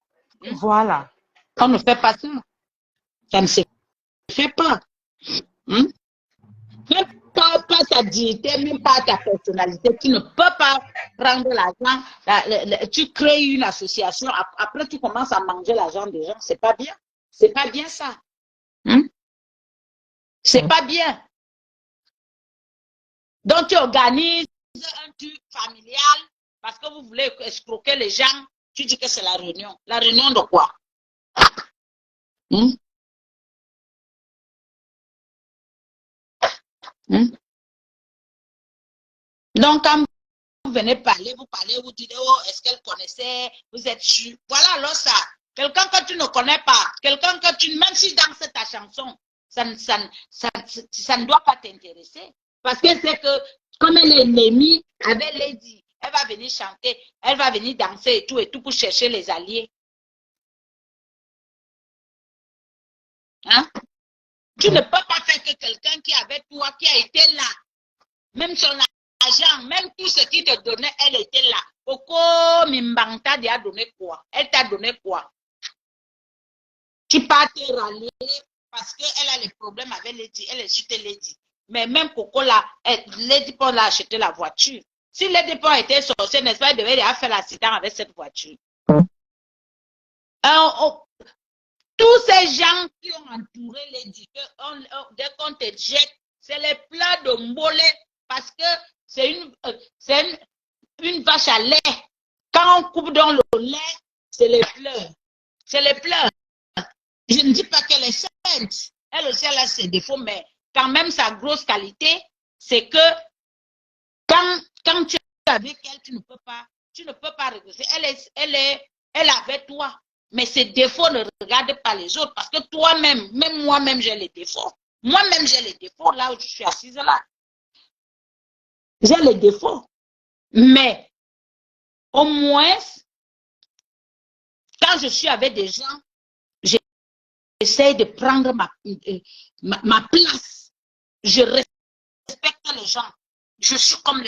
Voilà. On ne fait pas ça. Ça ne se fait pas. Même pas ta dignité, même pas ta personnalité. Tu ne peux pas prendre l'argent. Tu crées une association, après tu commences à manger l'argent des gens. C'est pas bien. C'est pas bien ça. C'est pas bien. Donc, tu organises un truc familial parce que vous voulez escroquer les gens. Tu dis que c'est la réunion. La réunion de quoi? Donc, quand vous venez parler, vous dites, oh, est-ce qu'elle connaissait? Vous êtes sûr. Voilà, alors ça. Quelqu'un que tu ne connais pas, quelqu'un que tu, même si dans ta chanson, ça ne doit pas t'intéresser. Parce que c'est que, comme elle est ennemie avec Lady, elle va venir chanter, elle va venir danser et tout pour chercher les alliés. Hein? Tu ne peux pas faire que quelqu'un qui est avec toi, qui a été là, même son argent, même tout ce qu'il te donnait, elle était là. Pourquoi Mimbangta a donné quoi? Elle t'a donné quoi? Tu peux te rallier parce qu'elle a les problèmes avec Lady, elle est chutée Lady. Mais même Coco là, Lady Paul a acheté la voiture. Si Lady Paul était sorcière, n'est-ce pas, elle devait déjà faire l'accident avec cette voiture. Tous ces gens qui ont entouré Lady, dès qu'on te jette, c'est les plats de mbolé parce que c'est une vache à lait. Quand on coupe dans le lait, c'est les pleurs. C'est les pleurs. Je ne dis pas qu'elle est sainte. Elle aussi, elle a ses défauts, mais quand même, sa grosse qualité, c'est que quand tu es avec elle, tu ne peux pas regretter. Elle est avec toi. Mais ses défauts ne regardent pas les autres parce que toi-même, même moi-même, j'ai les défauts. Moi-même, j'ai les défauts là où je suis assise là. J'ai les défauts. Mais au moins, quand je suis avec des gens, j'essaie de prendre ma place. Je respecte les gens. Je suis comme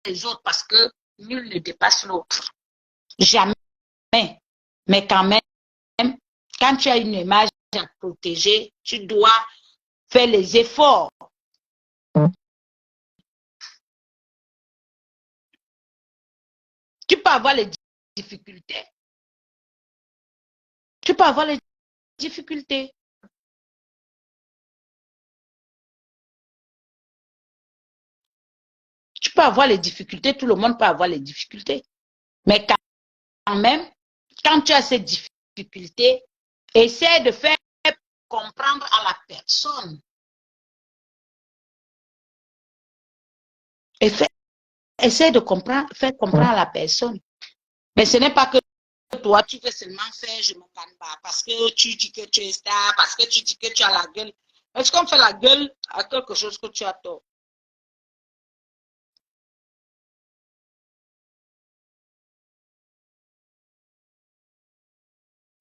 les autres parce que nul ne dépasse l'autre. Jamais. Mais quand même, quand tu as une image à protéger, tu dois faire les efforts. Tu peux avoir les difficultés. Tu peux avoir les difficultés. Tu peux avoir les difficultés, tout le monde peut avoir les difficultés. Mais quand même, quand tu as ces difficultés, essaie de faire comprendre à la personne. Essaie de faire comprendre à la personne. Mais ce n'est pas que toi, tu veux seulement faire je me canne pas parce que tu dis que tu es star, parce que tu dis que tu as la gueule. Est-ce qu'on fait la gueule à quelque chose que tu as tort?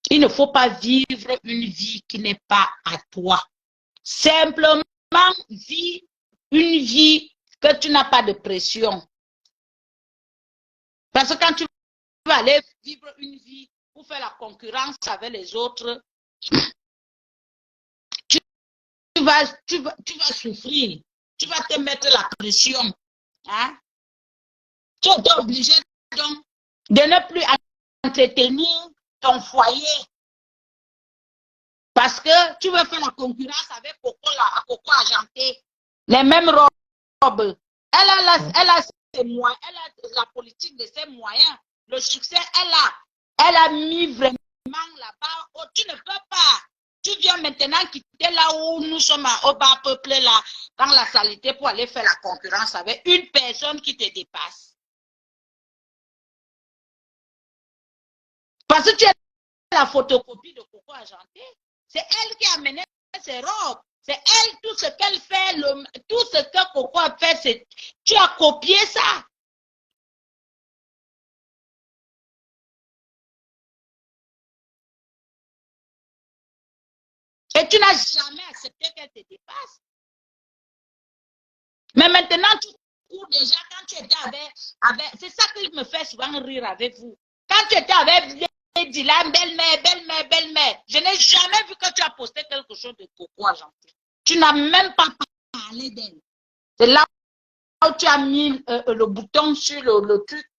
Il ne faut pas vivre une vie qui n'est pas à toi. Simplement, vis une vie que tu n'as pas de pression. Parce que quand tu vas aller vivre une vie pour faire la concurrence avec les autres, tu vas souffrir. Tu vas te mettre la pression. Hein? Tu es obligé donc de ne plus entretenir ton foyer. Parce que tu veux faire la concurrence avec Coco Argenté. Les mêmes robes. Elle a ses moyens, elle a la politique de ses moyens. Le succès, elle a mis vraiment là-bas. Oh, tu ne peux pas. Tu viens maintenant quitter là où nous sommes au bas peuplé là, dans la saleté pour aller faire la concurrence avec une personne qui te dépasse. Parce que tu es la photocopie de Coco Argenté. C'est elle qui a amené ses robes. C'est elle, tout ce qu'elle fait, tout ce que Coco a fait, tu as copié ça. Et tu n'as jamais accepté qu'elle te dépasse. Mais maintenant, tu cours déjà quand tu étais avec c'est ça qui me fait souvent rire avec vous. Quand tu étais avec Dylan, belle-mère, je n'ai jamais vu que tu as posté quelque chose de Coco Argenté. Tu n'as même pas parlé d'elle. C'est là où tu as mis le bouton sur le truc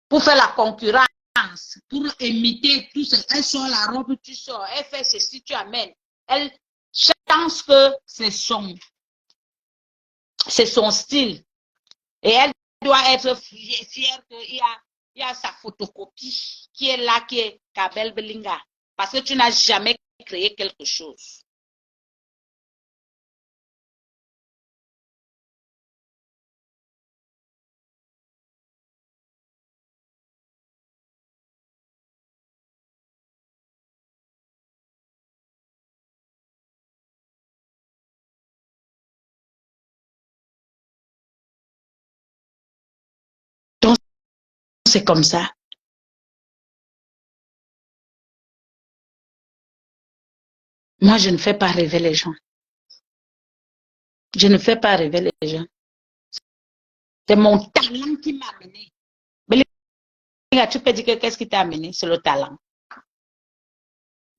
pour faire la concurrence, pour imiter tout ça. Elle sort la robe, tu sors. Elle fait ceci, tu amènes. Elle pense que c'est son style. Et elle doit être fière qu'il y a sa photocopie qui est là, qui est Kabel Belinga. Parce que tu n'as jamais créé quelque chose. Donc, c'est comme ça. Moi, je ne fais pas rêver les gens. Je ne fais pas rêver les gens. C'est mon talent qui m'a amené. Mais tu peux dire que qu'est-ce qui t'a amené? C'est le talent.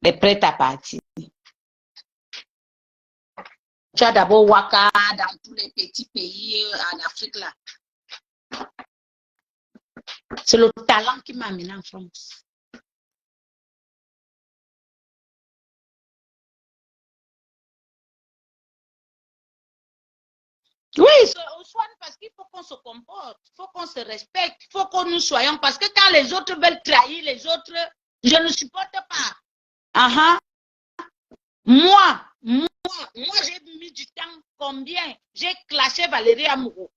Mais prêt à partir. Tu as d'abord Waka dans tous les petits pays en Afrique là. C'est le talent qui m'a amené en France. Oui, soit parce qu'il faut qu'on se comporte, il faut qu'on se respecte, il faut que nous soyons. Parce que quand les autres veulent trahir les autres, je ne supporte pas. Moi, j'ai mis du temps. Combien? J'ai clashé Valérie Amourou.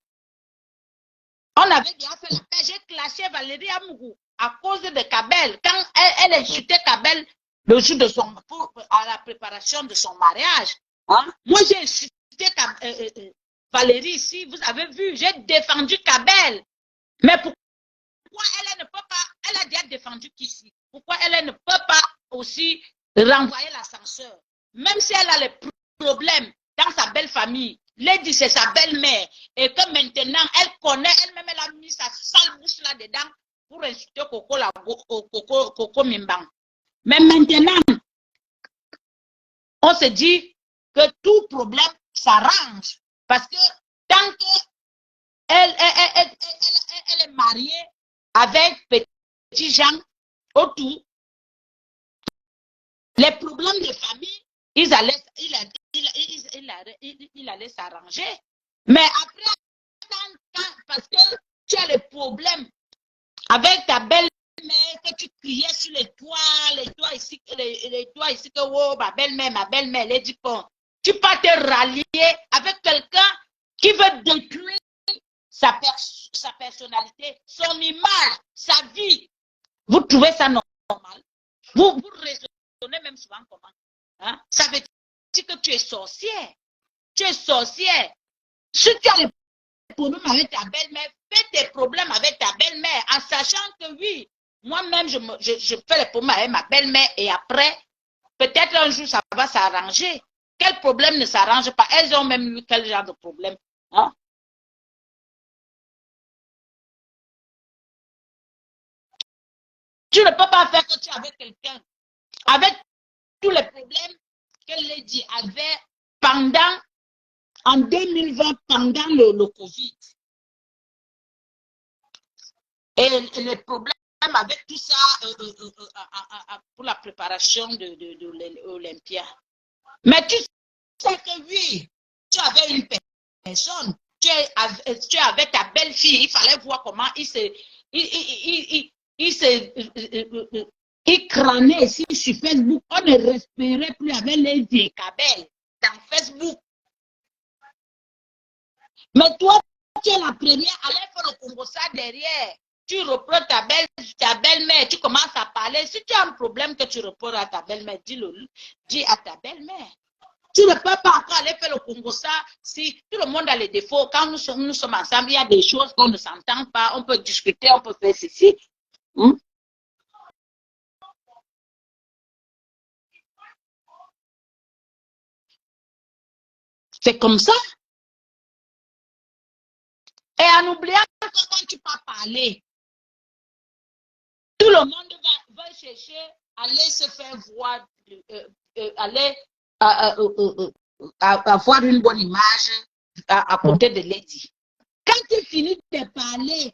On avait déjà fait la paix. J'ai clashé Valérie Amourou à cause de Kabel. Quand elle insultait Kabel le jour de à la préparation de son mariage. Hein? Moi, j'ai insulté Valérie ici. Vous avez vu, j'ai défendu Kabel. Mais pourquoi elle ne peut pas? Elle a déjà défendu qu'ici. Pourquoi elle ne peut pas aussi renvoyer l'ascenseur? Même si elle a les problèmes dans sa belle famille, Lady c'est sa belle-mère, et que maintenant elle connaît, elle-même elle a mis sa sale bouche là-dedans pour insulter Coco Mimbang. Mais maintenant, on se dit que tout problème s'arrange. Parce que tant qu'elle est mariée avec petit Jean autour, Les problèmes de famille, il allait s'arranger. Mais après, parce que tu as les problèmes avec ta belle-mère, que tu criais sur les toits ici, que oh, ma belle-mère, elle est dit bon, tu peux te rallier avec quelqu'un qui veut détruire sa personnalité, son image, sa vie. Vous trouvez ça normal? Vous raisonnez même souvent comment? Hein? Ça veut dire que tu es sorcière. Tu es sorcière. Si tu as des problèmes avec ta belle-mère, fais des problèmes avec ta belle-mère en sachant que oui, moi-même, je fais les problèmes avec ma belle-mère et après, peut-être un jour, ça va s'arranger. Quel problème ne s'arrange pas? Elles ont même eu quel genre de problème? Hein? Tu ne peux pas faire que tu es avec quelqu'un. Avec tous les problèmes que Lady avait en 2020, pendant le Covid. Et les problèmes avec tout ça pour la préparation de l'Olympia. Mais tu sais que oui, tu avais une personne, tu es avec ta belle-fille, il fallait voir comment il crânait ici sur Facebook. On ne respirait plus avec les Kabel dans Facebook. Mais toi, tu es la première à aller faire le Congo ça derrière. Tu reprends ta belle-mère, tu commences à parler. Si tu as un problème que tu reprends à ta belle-mère, dis à ta belle-mère. Tu ne peux pas encore aller faire le Congo ça si tout le monde a les défauts. Quand nous sommes ensemble, il y a des choses qu'on ne s'entend pas. On peut discuter, on peut faire ceci. C'est comme ça. Et en oubliant que quand tu peux parler, tout le monde va chercher, aller se faire voir, aller avoir une bonne image à côté de Lady. Quand tu finis de parler,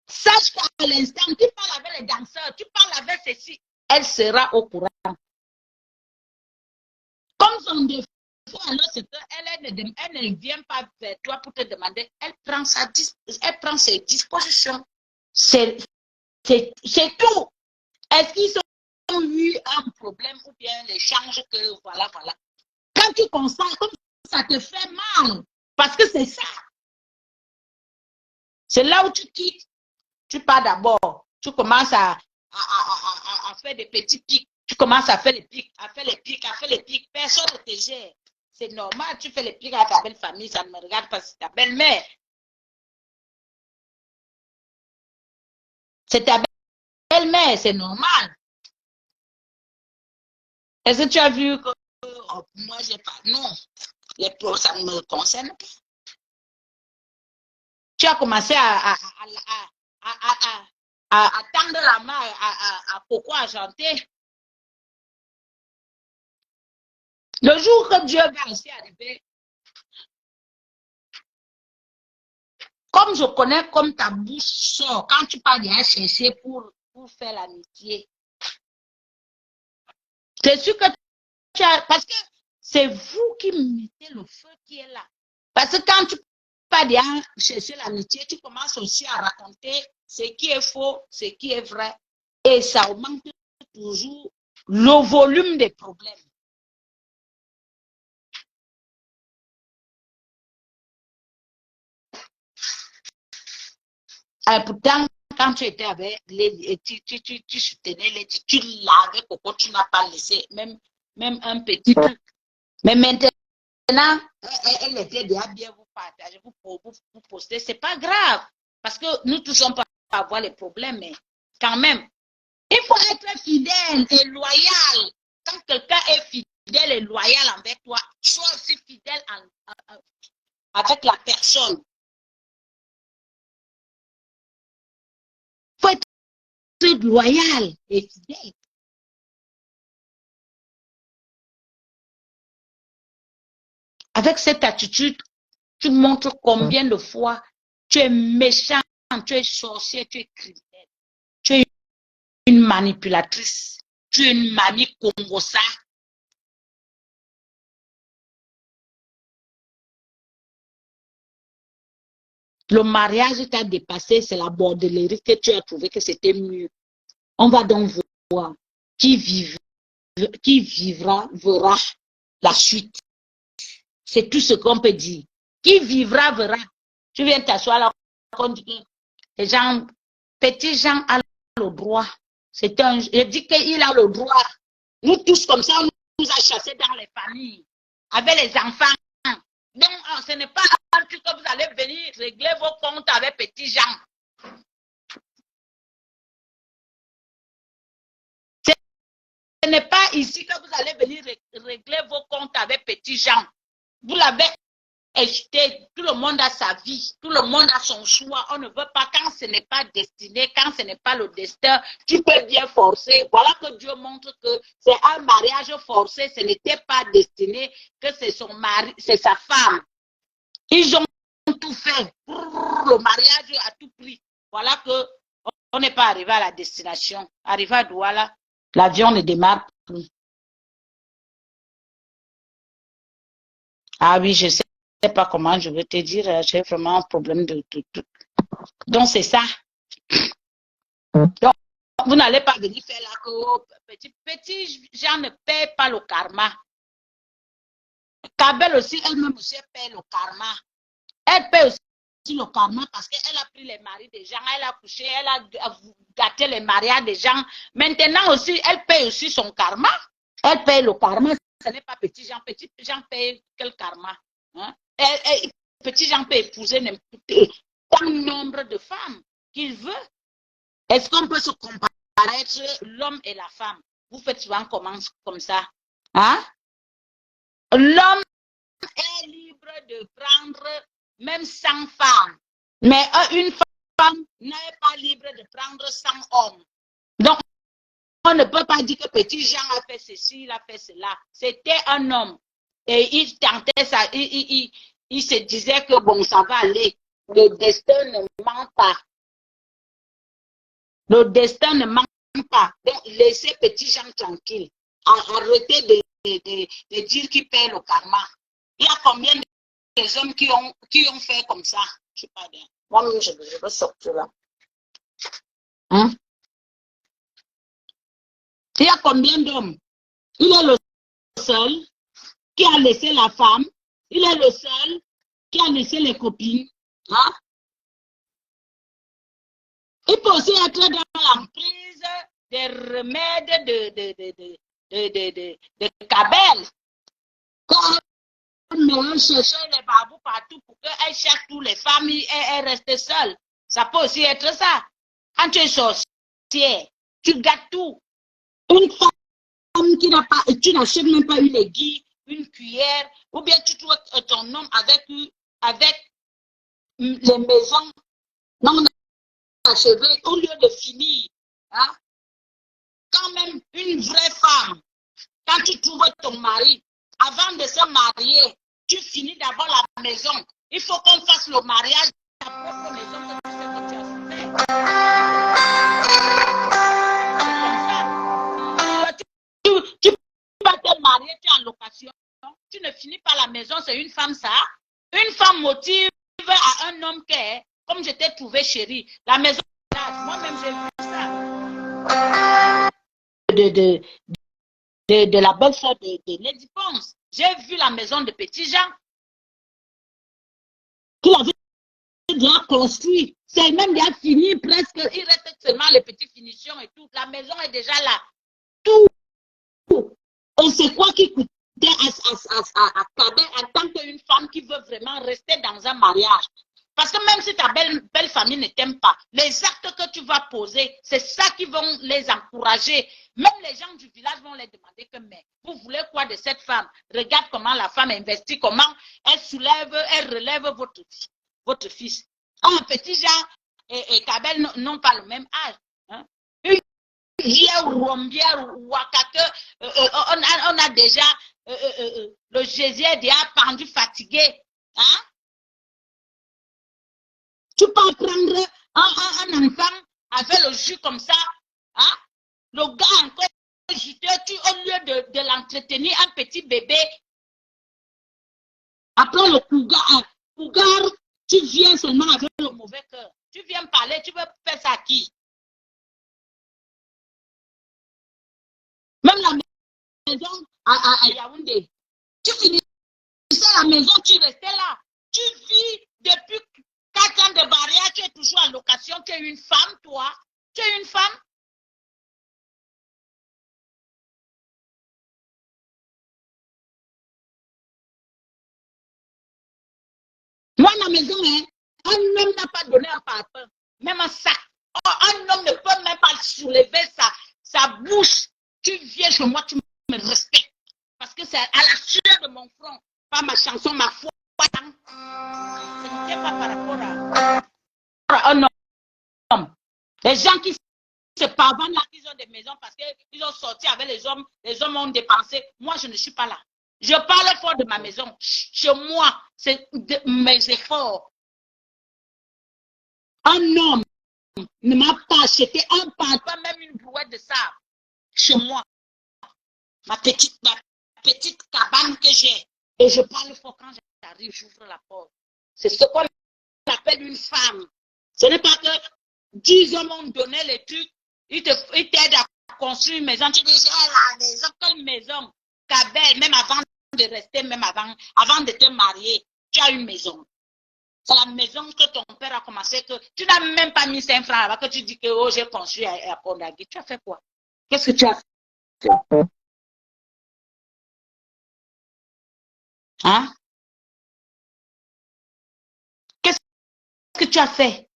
sache qu'à l'instant, tu parles avec les danseurs, tu parles avec ceci, elle sera au courant. Comme son défaut, alors c'est qu'elle ne vient pas vers toi pour te demander, elle prend ses dispositions. C'est tout. Est-ce qu'ils ont eu un problème ou bien l'échange que voilà. Quand tu constates, comme ça te fait mal, parce que c'est ça. C'est là où tu quittes. Tu pars d'abord, tu commences à faire des petits pics. Tu commences à faire les pics, à faire les pics. Personne ne te gère. C'est normal, tu fais les pics à ta belle famille, ça ne me regarde pas, c'est ta belle-mère. C'est ta belle-mère, c'est normal. Est-ce que tu as vu que moi, j'ai pas. Non, ça ne me concerne pas. Tu as commencé à tendre la main à Coco à chanter. Le jour que Dieu va aussi arriver, comme je connais comme ta bouche sort, quand tu pars bien chercher pour faire l'amitié, c'est sûr que tu as, parce que c'est vous qui mettez le feu qui est là. Parce que quand tu pars bien chercher l'amitié, tu commences aussi à raconter ce qui est faux, ce qui est vrai, et ça augmente toujours le volume des problèmes. Pourtant, quand tu étais avec les, tu soutenais les, tu l'avais, Coco, tu n'as pas laissé même un petit truc. Mais maintenant, elle était déjà bien, vous partagez, vous postez, c'est pas grave. Parce que nous tous on peut avoir les problèmes, mais quand même, il faut être fidèle et loyal. Quand quelqu'un est fidèle et loyal envers toi, sois aussi fidèle avec la personne. Il faut être loyal et fidèle. Avec cette attitude, tu montres combien de fois tu es méchant, tu es sorcier, tu es criminel, tu es une manipulatrice. Tu es une mamie Congossa. Le mariage t'a dépassé, c'est la bordellerie que tu as trouvé que c'était mieux. On va donc voir qui vivra verra la suite. C'est tout ce qu'on peut dire. Qui vivra verra. Tu viens t'asseoir là, on dit que les gens, petit Jean a le droit. Je dis qu'il a le droit. Nous tous comme ça, on nous a chassés dans les familles, avec les enfants. Donc, ce n'est pas un truc que vous allez venir régler vos comptes avec petit Jean. Ce n'est pas ici que vous allez venir régler vos comptes avec petit Jean. Vous l'avez acheté, tout le monde a sa vie, tout le monde a son choix. On ne veut pas, quand ce n'est pas destiné, quand ce n'est pas le destin, tu peux bien forcer. Voilà que Dieu montre que c'est un mariage forcé, ce n'était pas destiné, que c'est son mari, c'est sa femme. Ils ont tout fait pour le mariage à tout prix. Voilà que on n'est pas arrivé à la destination. Arrivé à Douala, l'avion ne démarre plus. Ah oui, je ne sais pas comment je veux te dire. J'ai vraiment un problème de tout. Donc, c'est ça. Donc, vous n'allez pas venir faire là que petit Jean ne paie pas le karma. Kabel aussi, elle-même aussi, elle paie le karma. Elle paie aussi le karma parce qu'elle a pris les maris des gens, elle a couché, elle a gâté les mariages des gens. Maintenant aussi, elle paie aussi son karma. Elle paie le karma. Ce n'est pas petit Jean. Petit Jean paye quel karma? Hein? Petit Jean peut épouser tant nombre de femmes qu'il veut. Est-ce qu'on peut se comparer entre l'homme et la femme? Vous faites souvent comme ça. Hein? L'homme est libre de prendre même 100 femmes. Mais une femme n'est pas libre de prendre 100 hommes. Donc, on ne peut pas dire que petit Jean a fait ceci, il a fait cela. C'était un homme. Et il tentait ça. Il se disait que bon, ça va aller. Le destin ne ment pas. Le destin ne ment pas. Donc, laissez petit Jean tranquille. Arrêtez de dire qu'il paie le karma. Il y a combien de hommes qui ont fait comme ça? Je sais pas bien. Moi-même, je vais sortir là. Hein? Il y a combien d'hommes? Il est le seul qui a laissé la femme. Il est le seul qui a laissé les copines. Hein? Il peut aussi être dans l'emprise des remèdes de Kabel. Quand on cherche les babous partout pour qu'elle cherche toutes les femmes et elle reste seule. Ça peut aussi être ça. Quand tu es sorcière, tu gâtes tout. Une femme qui n'a pas, tu n'achètes même pas une aiguille, une cuillère, ou bien tu trouves ton homme avec les maisons non achevées, au lieu de finir. Hein? Quand même, une vraie femme, quand tu trouves ton mari, avant de se marier, tu finis d'abord la maison. Il faut qu'on fasse le mariage de ta propre maison que tu sais que tu as fait. Tu vas te marier, tu es en location. Tu ne finis pas la maison, c'est une femme ça. Une femme motive à un homme qui est, comme je t'ai trouvé chérie. La maison, moi-même j'ai vu ça. De la belle-sœur de Lady Ponce. J'ai vu la maison de Petit Jean qu'il avait déjà construit. C'est même déjà fini presque. Il reste seulement les petites finitions et tout. La maison est déjà là. Tout. Et c'est quoi qui coûtait à Kabel en tant qu'une femme qui veut vraiment rester dans un mariage? Parce que même si ta belle famille ne t'aime pas, les actes que tu vas poser, c'est ça qui vont les encourager. Même les gens du village vont les demander que, mais vous voulez quoi de cette femme? Regarde comment la femme investit, comment elle relève votre fils. Un petit Jean et Kabel n'ont pas le même âge. Hein? Une vieille rombière ou Wakake, on a déjà le gésier déjà pendu, fatigué. Hein? Tu peux prendre un enfant avec le jus comme ça. Hein? Le gars encore juteux, au lieu de l'entretenir, un petit bébé, après le cougar, tu viens seulement avec le mauvais cœur. Tu viens parler, tu veux faire ça à qui? Même la maison à Yaoundé, tu finissais à la maison, tu restais là. Tu vis depuis 4 ans de barrière, tu es toujours en location, tu es une femme, toi. Tu es une femme. Moi, à la maison, hein, un homme n'a pas donné un parfum, même un sac. Oh, un homme ne peut même pas soulever sa bouche. Tu viens chez moi, tu me respectes. Parce que c'est à la sueur de mon front, pas ma chanson, ma foi. Ce n'était pas par rapport à un homme. Les gens qui se pardonnent là, qui ont des maisons parce qu'ils ont sorti avec les hommes ont dépensé. Moi, je ne suis pas là. Je parle fort de ma maison. Chez moi, c'est mes efforts. Un homme ne m'a pas acheté un parfum, même une brouette de sable. Chez moi, ma petite cabane que j'ai. Et je parle fort quand j'arrive, j'ouvre la porte. C'est ce qu'on appelle une femme. Ce n'est pas que 10 hommes ont donné les trucs, ils t'aident à construire une maison. Tu dis, la maison, quelle maison? Cabelle, même avant de rester, même avant de te marier, tu as une maison. C'est la maison que ton père a commencé, que tu n'as même pas mis 5 francs là-bas, que tu dis que oh, j'ai construit à Kondagui. Tu as fait quoi? Qu'est-ce que tu as fait? Hein? Qu'est-ce que tu as fait?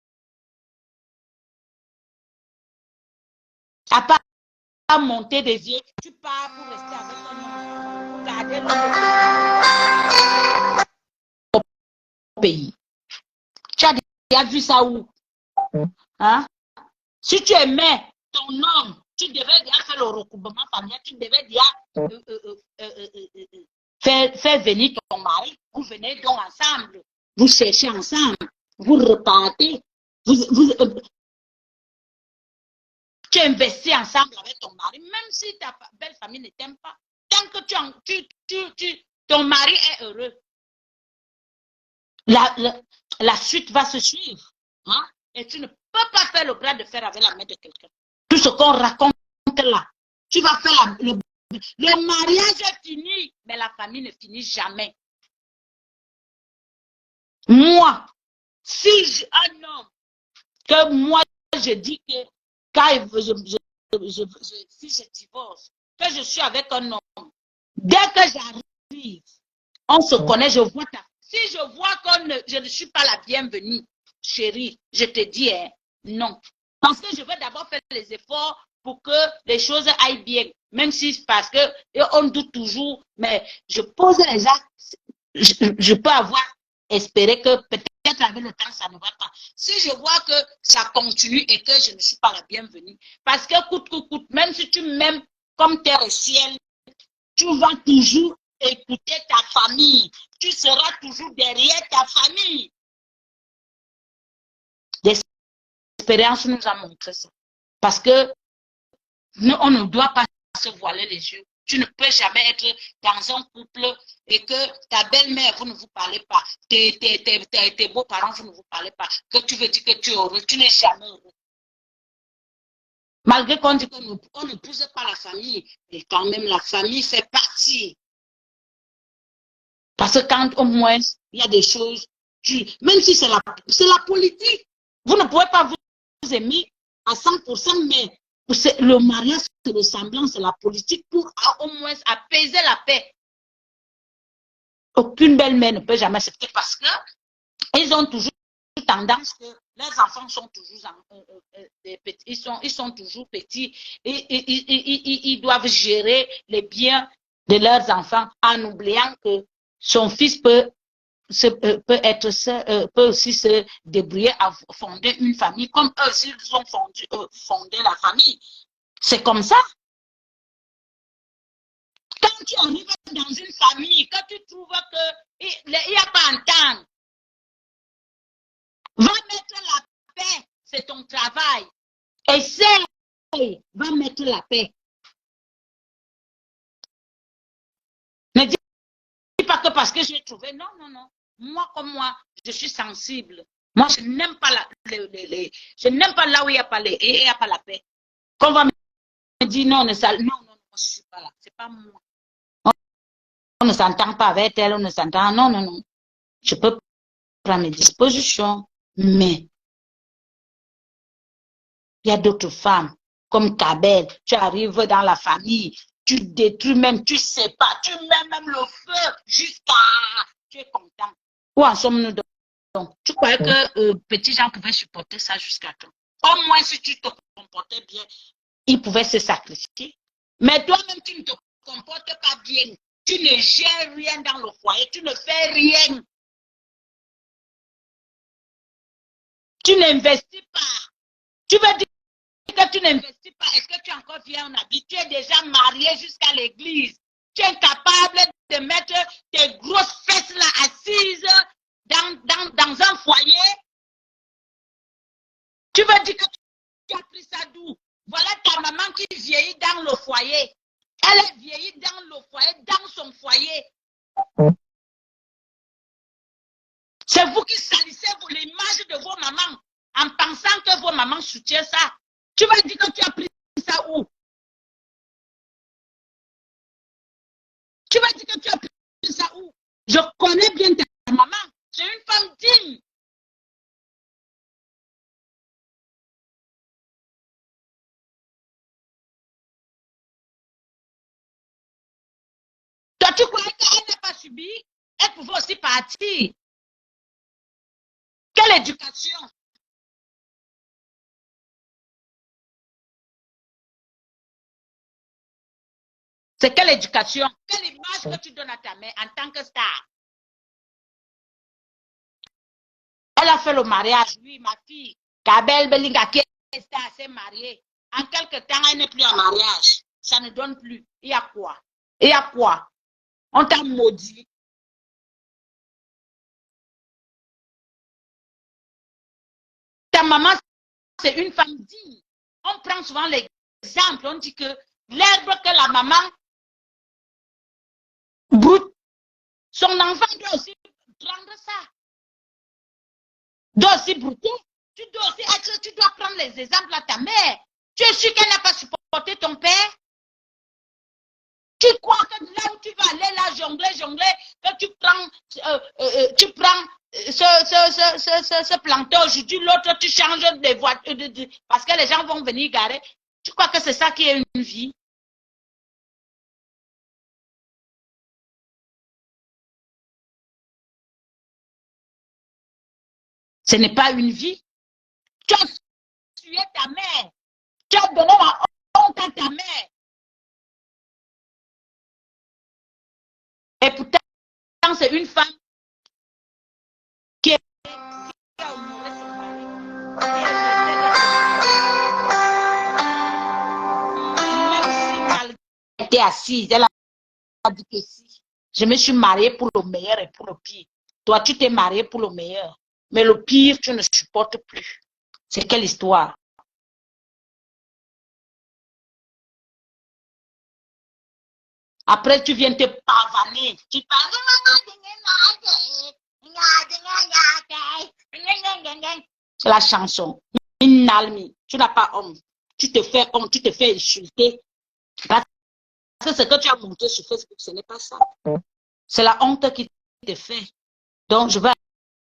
À part monter des yeux, tu pars pour rester avec un homme, pour garder le pays. Tu as déjà vu ça où? Hein? Si tu aimais ton homme, tu devais déjà faire le recouvrement familial, tu devais déjà faire venir ton mari, vous venez donc ensemble, vous cherchez ensemble, vous repartez, tu investis ensemble avec ton mari, même si ta belle famille ne t'aime pas, tant que ton mari est heureux, la suite va se suivre. Hein? Et tu ne peux pas faire le bras de fer avec la main de quelqu'un. Tout ce qu'on raconte là, tu vas faire le mariage est fini, mais la famille ne finit jamais. Moi, si un homme, que moi je dis que quand si je divorce, que je suis avec un homme, dès que j'arrive, on se connaît, je vois si je vois que je ne suis pas la bienvenue, chérie, je te dis non. Parce que je veux d'abord faire les efforts pour que les choses aillent bien. Même si parce que on doute toujours, mais je pose les actes. Je peux avoir espéré que peut-être avec le temps, ça ne va pas. Si je vois que ça continue et que je ne suis pas la bienvenue, parce que coûte, même si tu m'aimes comme terre et ciel, tu vas toujours écouter ta famille. Tu seras toujours derrière ta famille. L'expérience nous a montré ça. Parce que on ne doit pas se voiler les yeux. Tu ne peux jamais être dans un couple et que ta belle-mère, vous ne vous parlez pas. Tes beaux-parents, vous ne vous parlez pas. Que tu veux dire que tu es heureux. Tu n'es jamais heureux. Malgré qu'on dit qu'on ne pousse pas la famille, et quand même la famille fait partie. Parce que quand au moins il y a des choses, même si c'est la politique, vous ne pouvez pas vous aimer à 100%, mais le mariage, c'est le semblant, c'est la politique pour au moins apaiser la paix. Aucune belle-mère ne peut jamais accepter parce que ils ont toujours tendance que leurs enfants sont toujours petits, ils sont toujours petits et ils doivent gérer les biens de leurs enfants en oubliant que son fils peut aussi se débrouiller à fonder une famille comme eux aussi ils ont fondé la famille. C'est comme ça. Quand tu arrives dans une famille, quand tu trouves qu'il n'y a pas entente, va mettre la paix, c'est ton travail. Essaye, va mettre la paix. pas que parce que j'ai trouvé. Non, non, non. Moi, comme moi, je suis sensible. Moi, je n'aime pas je n'aime pas là où il n'y a pas la paix. Qu'on va me dire non, non, non, je ne suis pas là. C'est pas moi. On ne s'entend pas avec elle, on ne s'entend. Non, non, non. Je peux prendre mes dispositions, mais il y a d'autres femmes, comme Kabel. Tu arrives dans la famille, tu détruis même, tu sais pas, tu mets même le feu jusqu'à... Tu es content. Où en sommes-nous donc? Tu croyais que petits gens pouvaient supporter ça jusqu'à quand? Au moins, si tu te comportais bien, ils pouvaient se sacrifier. Mais toi-même, tu ne te comportes pas bien. Tu ne gères rien dans le foyer, tu ne fais rien. Tu n'investis pas. Tu veux dire que tu n'investis pas. Est-ce que tu es encore vieux en habit? Tu es déjà marié jusqu'à l'église. Tu es incapable de mettre tes grosses fesses là assises dans un foyer. Tu veux dire que tu as pris ça d'où? Voilà ta maman qui vieillit dans le foyer. Elle est vieillie dans le foyer, dans son foyer. C'est vous qui salissez l'image de vos mamans en pensant que vos mamans soutiennent ça. Tu vas dire que tu as pris ça où? Tu vas dire que tu as pris ça où? Je connais bien ta maman. C'est une femme digne. Toi, tu croyais qu'elle n'a pas subi? Elle pouvait aussi partir. Quelle éducation? C'est quelle éducation? Quelle image que tu donnes à ta mère en tant que star? Elle a fait le mariage, oui, ma fille. Kabel Belinga, qui est star, s'est mariée. En quelque temps, elle n'est plus en mariage. Ça ne donne plus. Il y a quoi? Il y a quoi? On t'a maudit. Ta maman, c'est une femme digne. On prend souvent l'exemple, on dit que l'herbe que la maman broute, son enfant doit aussi prendre ça. Doit aussi brouter. Tu dois aussi être, tu dois prendre les exemples à ta mère. Tu es sûr qu'elle n'a pas supporté ton père? Tu crois que là où tu vas aller, là, jongler, que tu prends ce plantain aujourd'hui, l'autre, tu changes de voiture, parce que les gens vont venir garer. Tu crois que c'est ça qui est une vie? Ce n'est pas une vie. Tu as tué ta mère. Tu as donné la honte à ta mère. Et pourtant, c'est une femme qui a honoré son mari. Même si malgré elle était assise, elle a dit que si. Je me suis mariée pour le meilleur et pour le pire. Toi, tu t'es mariée pour le meilleur. Mais le pire, tu ne supportes plus. C'est quelle histoire? Après, tu viens te pavaner. Tu parles. C'est la chanson. Tu n'as pas honte. Tu te fais honte, tu te fais insulter. Parce que ce que tu as montré sur Facebook, ce n'est pas ça. C'est la honte qui te fait. Donc, je vais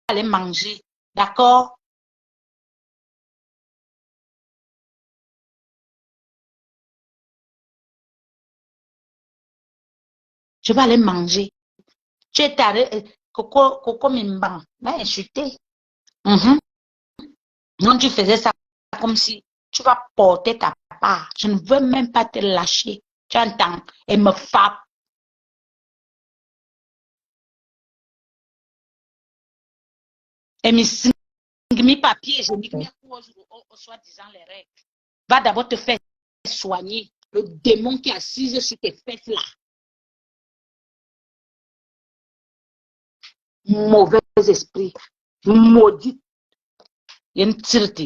aller manger. D'accord? Je vais aller manger. Tu es taré. Coco Mimban m'a insulté. Non, tu faisais ça comme si tu vas porter ta part. Je ne veux même pas te lâcher. Tu entends? Et me frappe. Et mes papiers, je dis au soi-disant les règles. Va d'abord te faire soigner le démon qui est assise sur tes fesses là. Mauvais esprit, maudit. Il y a une tirette.